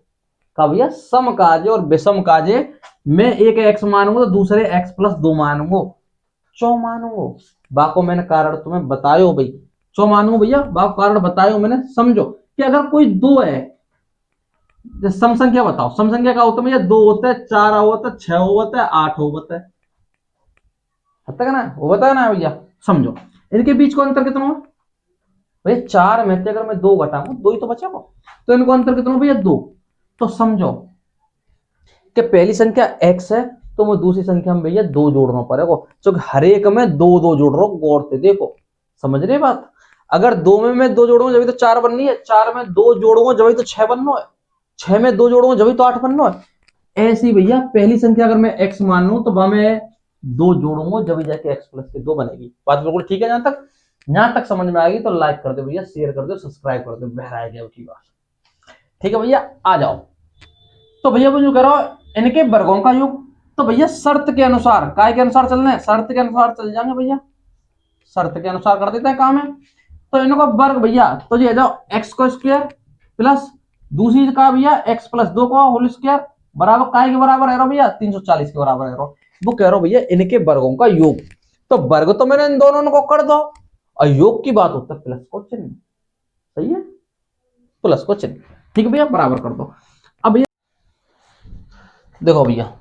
का भैया, सम काजे और विषम काजे मैं एक x मानूंगा तो दूसरे x प्लस 2 मानूंगा, चौ मानूंगा। बाको मैंने कारण तुम्हें बतायो भाई, चौ मानूंगा भैया, बाको कारण बतायो मैंने। समझो कि अगर कोई 2 है, सम संख्या बताओ, सम संख्या का होता है भैया 2 होता है, 4 होता है, 6 होता है, 8 होता है, हद तक ना वो बताया ना भैया। समझो इनके बीच को अंतर कितना हो भैया, 4 में से अगर मैं 2 घटाऊंगा 2 ही तो बचेगा, तो इनको अंतर कितना हो भैया 2। तो समझो कि पहली संख्या x है, तो मैं दूसरी संख्या में भैया 2 जोड़ना पड़ेगा, क्योंकि हर एक में 2-2 जोड़ रहा हूं, गौर से देखो, समझ रहे बात। अगर 2 में मैं 2 जोड़ूंगा जब तो 4 बननी है, 4 में 2 जोड़ूंगा जब तो 6 बनना है, 6 में 2 जोड़ूंगा जब तो 8 बनना है। ऐसी भैया पहली संख्या अगर मैं x मान लूं तो वहां मैं 2 जोड़ूंगा जब जाके x प्लस के 2 बनेगी। बात बिल्कुल ठीक है, जहां तक समझ में आएगी तो लाइक कर दो भैया, शेयर कर दो, सब्सक्राइब कर दो, बहराए गया की बात, ठीक है भैया। आ जाओ, तो भैया वो जो करो इनके वर्गों का योग, तो भैया शर्त के अनुसार, काय के अनुसार चलना है, शर्त के अनुसार चल जाएंगे भैया, शर्त के अनुसार कर देते हैं काम है। तो इनका वर्ग भैया, तो ये जाओ x को स्क्वायर प्लस दूसरी का भैया x प्लस 2 का होल स्क्वायर बराबर काय के बराबर है भैया 340 के बराबर है। वो कह रहा हूं भैया इनके वर्गों का योग, तो वर्ग तो मैंने इन दोनों को कर दो, और योग की बात होता है प्लस को चिन्ह, सही है। प्लस को चिन्ह, ठीक है भैया, बराबर कर दो। अब भैया देखो भैया,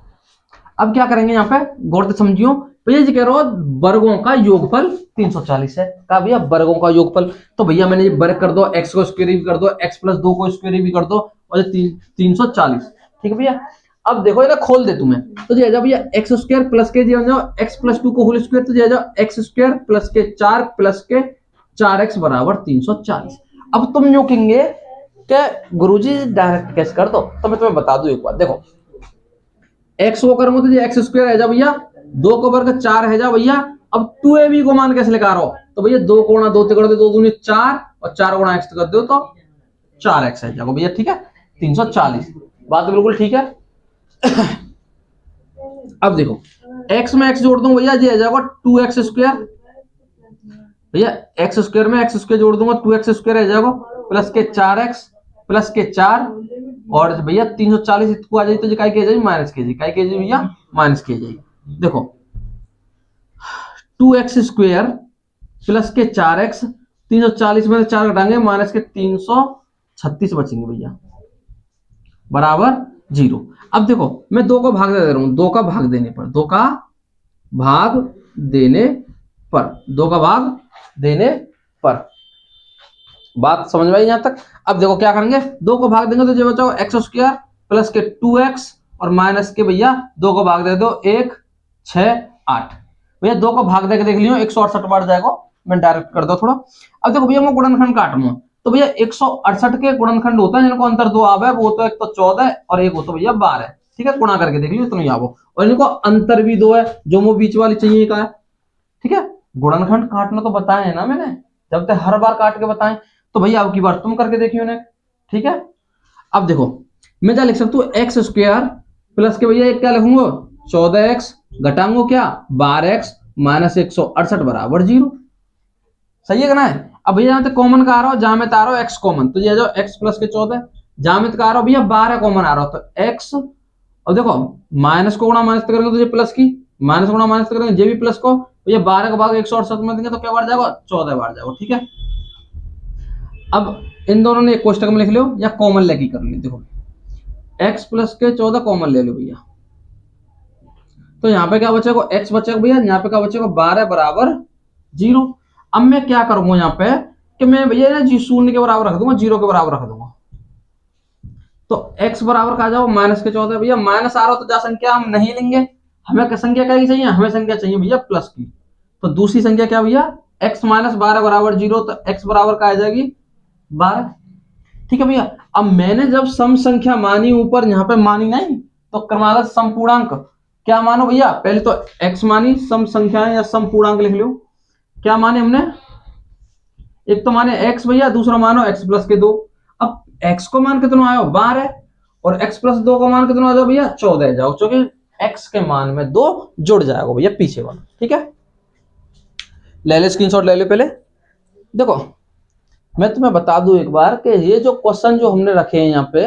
अब क्या करेंगे यहाँ पे, गौर से समझियो भैया, जी कह रहा हूं वर्गों का योगफल 340 है। कहा भैया वर्गों का योगफल, तो भैया मैंने ये वर्ग कर दो, एक्स को स्क्वायर भी कर दो, एक्स प्लस 2 को स्क्वायर भी कर दो, और ये 340, ठीक है भैया। अब देखो ये खोल दे तुम्हें, तो जे जाओ भैया एक्स स्क्वायर प्लस के जे जाओ एक्स प्लस 2 को होल स्क्वायर, तो जे जाओ एक्स स्क्वायर प्लस के 4 प्लस के 4x बराबर 340। अब तुम यूं कहेंगे कि गुरुजी डायरेक्ट कैसे कर दो, तो मैं तुम्हें बता दूं एक बात, देखो एक्स को करूंगा तो एक्स स्क्वायर है जा भैया, 2 को वर्ग 4 है जा भैया। अब 2ab को मान कैसे लेकर आ रहा हो, तो भैया 2 को गुणा 2 कर दो, 2 दूनी 4 और 4 गुणा x कर दो तो 4x है जाओ भैया, ठीक है 340, बात तो बिल्कुल ठीक है। अब देखो x में x जोड़ दूंगा भैया, जी आ जाएगा 2x स्क्वायर, भैया x स्क्वायर में x स्क्वायर जोड़ दूंगा 2x स्क्वायर आ जाएगा, प्लस के 4x प्लस के 4, और भैया 340 इसको आ जाए तो काय की जाए माइनस की जाए, काय की जाए भैया माइनस की जाए। देखो 2x स्क्वायर प्लस के 4x, 340 में से 4 घटाएंगे माइनस के 336 बचेंगे भैया, बराबर 0। अब देखो मैं 2 को भाग दे रहा हूं, 2 का भाग देने पर, 2 का भाग देने पर, 2 का भाग देने पर, बात समझ में आई यहां तक। अब देखो क्या करेंगे, 2 को भाग देंगे तो जो बचाओ एक्स स्क्वायर प्लस के 2x और माइनस के भैया 2 को भाग दे दो 1 6 8, भैया 2 को भाग दे के देख लियो 168 बार जाएगा, मैं डायरेक्ट कर दो थोड़ा। अब देखो भैया मैं गुणनखंड काटूंगा, तो भैया 168 के गुणनखंड होता है जिनको अंतर 2 आवे, वो तो एक तो 14 और एक हो तो भैया 12, ठीक है, गुणा करके देख लियो इतना ही आवो, और इनको अंतर भी 2 है, जो वो बीच वाली चाहिए का है, ठीक है। गुणनखंड काटना तो बताया है ना मैंने, जब तक हर बार काट के बताएं, तो भैया अब की बार तुम करके देखियो ने, ठीक है। अब देखो मैं क्या लिख सकता हूँ, एक्स स्क्वायर प्लस के भैया एक क्या लिखूंगा 14x घटाऊंगा क्या 12x माइनस 168 बराबर 0, सही है ना। अब भैया यहाँ पे कॉमन का आ रहा हो, जामित आ रहा हो x कॉमन, तो ये जाओ x प्लस के 14, जामित का आ रहा हो भैया 12 कॉमन आ रहा हो तो x, और देखो माइनस को गुणा माइनस करेंगे तो ये प्लस की, माइनस गुणा माइनस करेंगे ये भी प्लस को, भैया 12 का भाग 168 में देंगे तो क्या बार जाएगा 14 बार जाएगा, ठीक है। अब इन दोनों ने एक कोष्टक में लिख लो या कॉमन लेके कर लो, देखो x प्लस के 14 कॉमन ले लो भैया, तो यहाँ पे क्या बचेगा x बचेगा भैया, यहाँ पे क्या बचेगा 12 बराबर 0। अब मैं क्या करूंगा यहाँ पे कि मैं भैया ना जी 0 के बराबर रख दूंगा, 0 के बराबर रख दूंगा, तो x बराबर का जाओ माइनस के 14, भैया माइनस आ रहा हो तो जा संख्या हम नहीं लेंगे, हमें क्या संख्या क्या चाहिए, हमें संख्या चाहिए भैया प्लस की, तो दूसरी संख्या क्या भैया x माइनस 12 बराबर 0, तो x बराबर का आ जाएगी 12, ठीक है भैया। अब मैंने जब सम संख्या मानी ऊपर, यहाँ पे मानी नहीं, तो क्रमागत सम पूर्णांक क्या मानो भैया, पहले तो x मानी सम संख्याएं या सम पूर्णांक लिख लो, क्या माने हमने, एक तो माने x भैया, दूसरा मानो x प्लस के 2। अब x को मान कितना आया 12 और x प्लस 2 को मान कितना आ जाओ भैया 14 जाओ, क्योंकि x के मान में 2 जुड़ जाएगा भैया पीछे वाला, ठीक है। ले ले स्क्रीनशॉट ले ले पहले। देखो मैं तुम्हें बता दूं एक बार कि ये जो क्वेश्चन जो हमने रखे हैं यहाँ पे,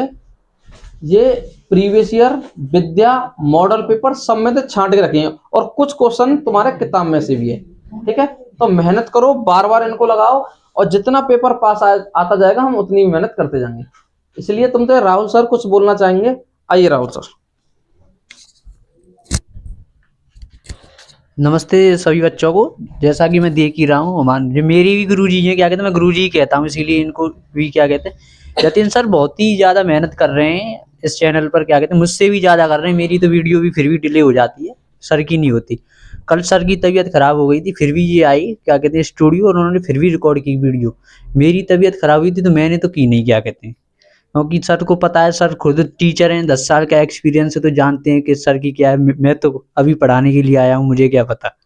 ये प्रीवियस ईयर विद्या मॉडल पेपर सब में से छांट के रखे हैं, और कुछ क्वेश्चन तुम्हारे किताब में से भी है, ठीक है। तो मेहनत करो, बार बार इनको लगाओ, और जितना पेपर पास आता जाएगा हम उतनी मेहनत करते जाएंगे। इसलिए तुम तो राहुल सर कुछ बोलना चाहेंगे, आइए राहुल सर। नमस्ते सभी बच्चों को। जैसा कि मैं देख ही रहा हूँ, हमारे मेरी भी गुरुजी हैं, क्या कहते हैं, मैं गुरुजी कहता हूँ इसीलिए इनको भी क्या कहते हैं, जतिन सर बहुत ही ज़्यादा मेहनत कर रहे हैं इस चैनल पर, क्या कहते हैं मुझसे भी ज़्यादा कर रहे हैं। मेरी तो वीडियो भी फिर भी डिले हो जाती है, सर की नहीं होती। कल सर की तबीयत ख़राब हो गई थी, फिर भी ये आई क्या कहते हैं स्टूडियो, और उन्होंने फिर भी रिकॉर्ड की वीडियो। मेरी तबीयत ख़राब हुई थी तो मैंने तो की नहीं, क्या कहते हैं, क्योंकि सर को पता है, सर खुद टीचर हैं, 10 साल का एक्सपीरियंस है, तो जानते हैं कि सर की क्या है। मैं तो अभी पढ़ाने के लिए आया हूँ, मुझे क्या पता।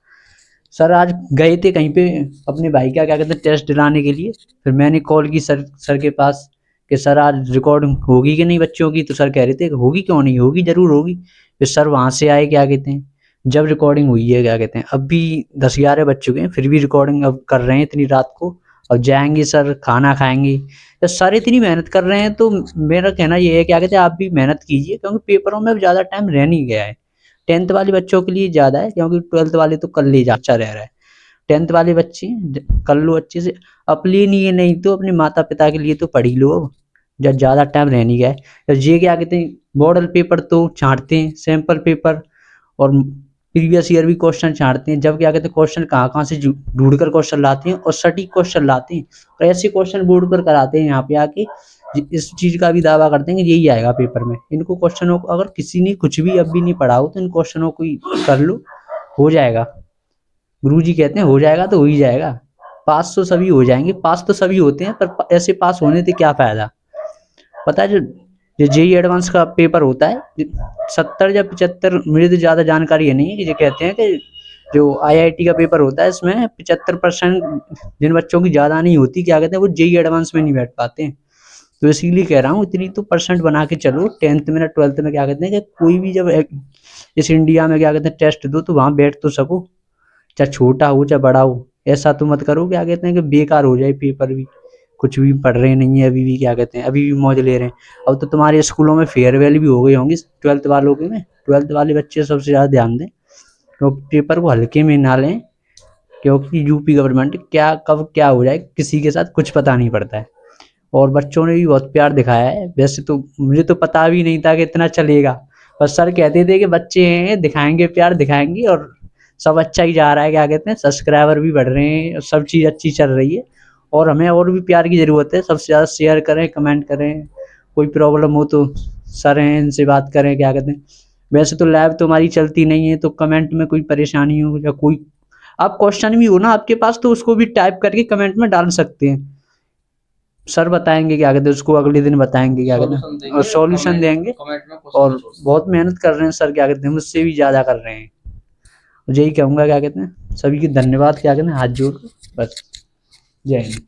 सर आज गए थे कहीं पे अपने भाई का क्या कहते हैं टेस्ट दिलाने के लिए, फिर मैंने कॉल की सर के पास कि सर आज रिकॉर्डिंग होगी कि नहीं बच्चों की, तो सर कह रहे थे होगी, क्यों नहीं होगी, जरूर होगी। फिर सर वहाँ से आए, क्या कहते हैं जब रिकॉर्डिंग हुई है, क्या कहते हैं अब भी 10-11 बज चुके हैं, फिर भी रिकॉर्डिंग अब कर रहे हैं इतनी रात को। अब जाएंगे सर, खाना खाएंगे। तो सर इतनी मेहनत कर रहे हैं, तो मेरा कहना ये है क्या कहते हैं आप भी मेहनत कीजिए, क्योंकि पेपरों में अब ज़्यादा टाइम रह नहीं गया है। 10th वाले बच्चों के लिए ज़्यादा है, क्योंकि 12th वाले तो कर ले जा अच्छा रह रहा है। 10th वाले बच्चे कर लो अच्छे से, अपने लिए नहीं तो अपने माता पिता के लिए तो पढ़ ही लो अब। जब ज़्यादा टाइम रह नहीं गया है। तो ये क्या कहते हैं, मॉडल पेपर तो छांटते हैं, सैम्पल पेपर और प्रीवियस ईयर भी क्वेश्चन छांटते हैं। जब क्या कहते हैं क्वेश्चन कहाँ कहाँ से ढूंढ कर क्वेश्चन लाते हैं और सटीक क्वेश्चन लाते हैं और ऐसे क्वेश्चन बोर्ड पर कराते हैं यहाँ पे आके, इस चीज़ का भी दावा करते हैं कि यही आएगा पेपर में। इनको क्वेश्चनों को अगर किसी ने कुछ भी अब भी नहीं पढ़ा हो तो इन क्वेश्चनों को ही कर लो, हो जाएगा। गुरुजी कहते हैं हो जाएगा तो हो ही जाएगा। पास तो सभी हो जाएंगे, पास तो सभी होते हैं, पर ऐसे पास होने से क्या फायदा। पता है जो जेई एडवांस का पेपर होता है 70 या 75, मुझे तो ज़्यादा जानकारी है नहीं है, कि ये कहते हैं कि जो आईआईटी का पेपर होता है इसमें 75% जिन बच्चों की ज़्यादा नहीं होती क्या कहते हैं वो जेई एडवांस में नहीं बैठ पाते हैं। तो इसीलिए कह रहा हूँ इतनी तो परसेंट बना के चलो 10th में 12th में, क्या कहते हैं कि कोई भी जब इस इंडिया में क्या कहते हैं टेस्ट दो तो वहाँ बैठ तो सको, चाहे छोटा हो चाहे बड़ा हो। ऐसा तो मत करो क्या कहते हैं कि बेकार हो जाए पेपर भी, कुछ भी पढ़ रहे नहीं है अभी भी, क्या कहते हैं अभी भी मौज ले रहे हैं। अब तो तुम्हारे स्कूलों में फेयरवेल भी हो गई होंगी 12th वालों के में, 12th वाले बच्चे सबसे ज़्यादा ध्यान दें, तो पेपर को हल्के में ना लें, क्योंकि यूपी गवर्नमेंट क्या कब क्या हो जाए किसी के साथ कुछ पता नहीं पड़ता है। और बच्चों ने भी बहुत प्यार दिखाया है, वैसे तो मुझे तो पता भी नहीं था कि इतना चलेगा, बस सर कहते थे कि बच्चे हैं दिखाएंगे प्यार दिखाएंगे, और सब अच्छा ही जा रहा है, क्या कहते हैं सब्सक्राइबर भी बढ़ रहे हैं, सब चीज़ अच्छी चल रही है। और हमें और भी प्यार की ज़रूरत है, सबसे ज़्यादा शेयर करें, कमेंट करें, कोई प्रॉब्लम हो तो सर हैं इनसे बात करें, क्या कहते हैं। वैसे तो लाइव तो हमारी चलती नहीं है, तो कमेंट में कोई परेशानी हो या कोई आप क्वेश्चन भी हो ना आपके पास तो उसको भी टाइप करके कमेंट में डाल सकते हैं, सर बताएंगे क्या कहते हैं उसको, अगले दिन बताएंगे क्या कहते हैं और सॉल्यूशन देंगे। और बहुत मेहनत कर रहे हैं सर, क्या कहते हैं मुझसे भी ज़्यादा कर रहे हैं। यही कहूँगा क्या कहते हैं सभी की धन्यवाद, क्या कहते हैं हाथ जोड़ बस। जय हिंद।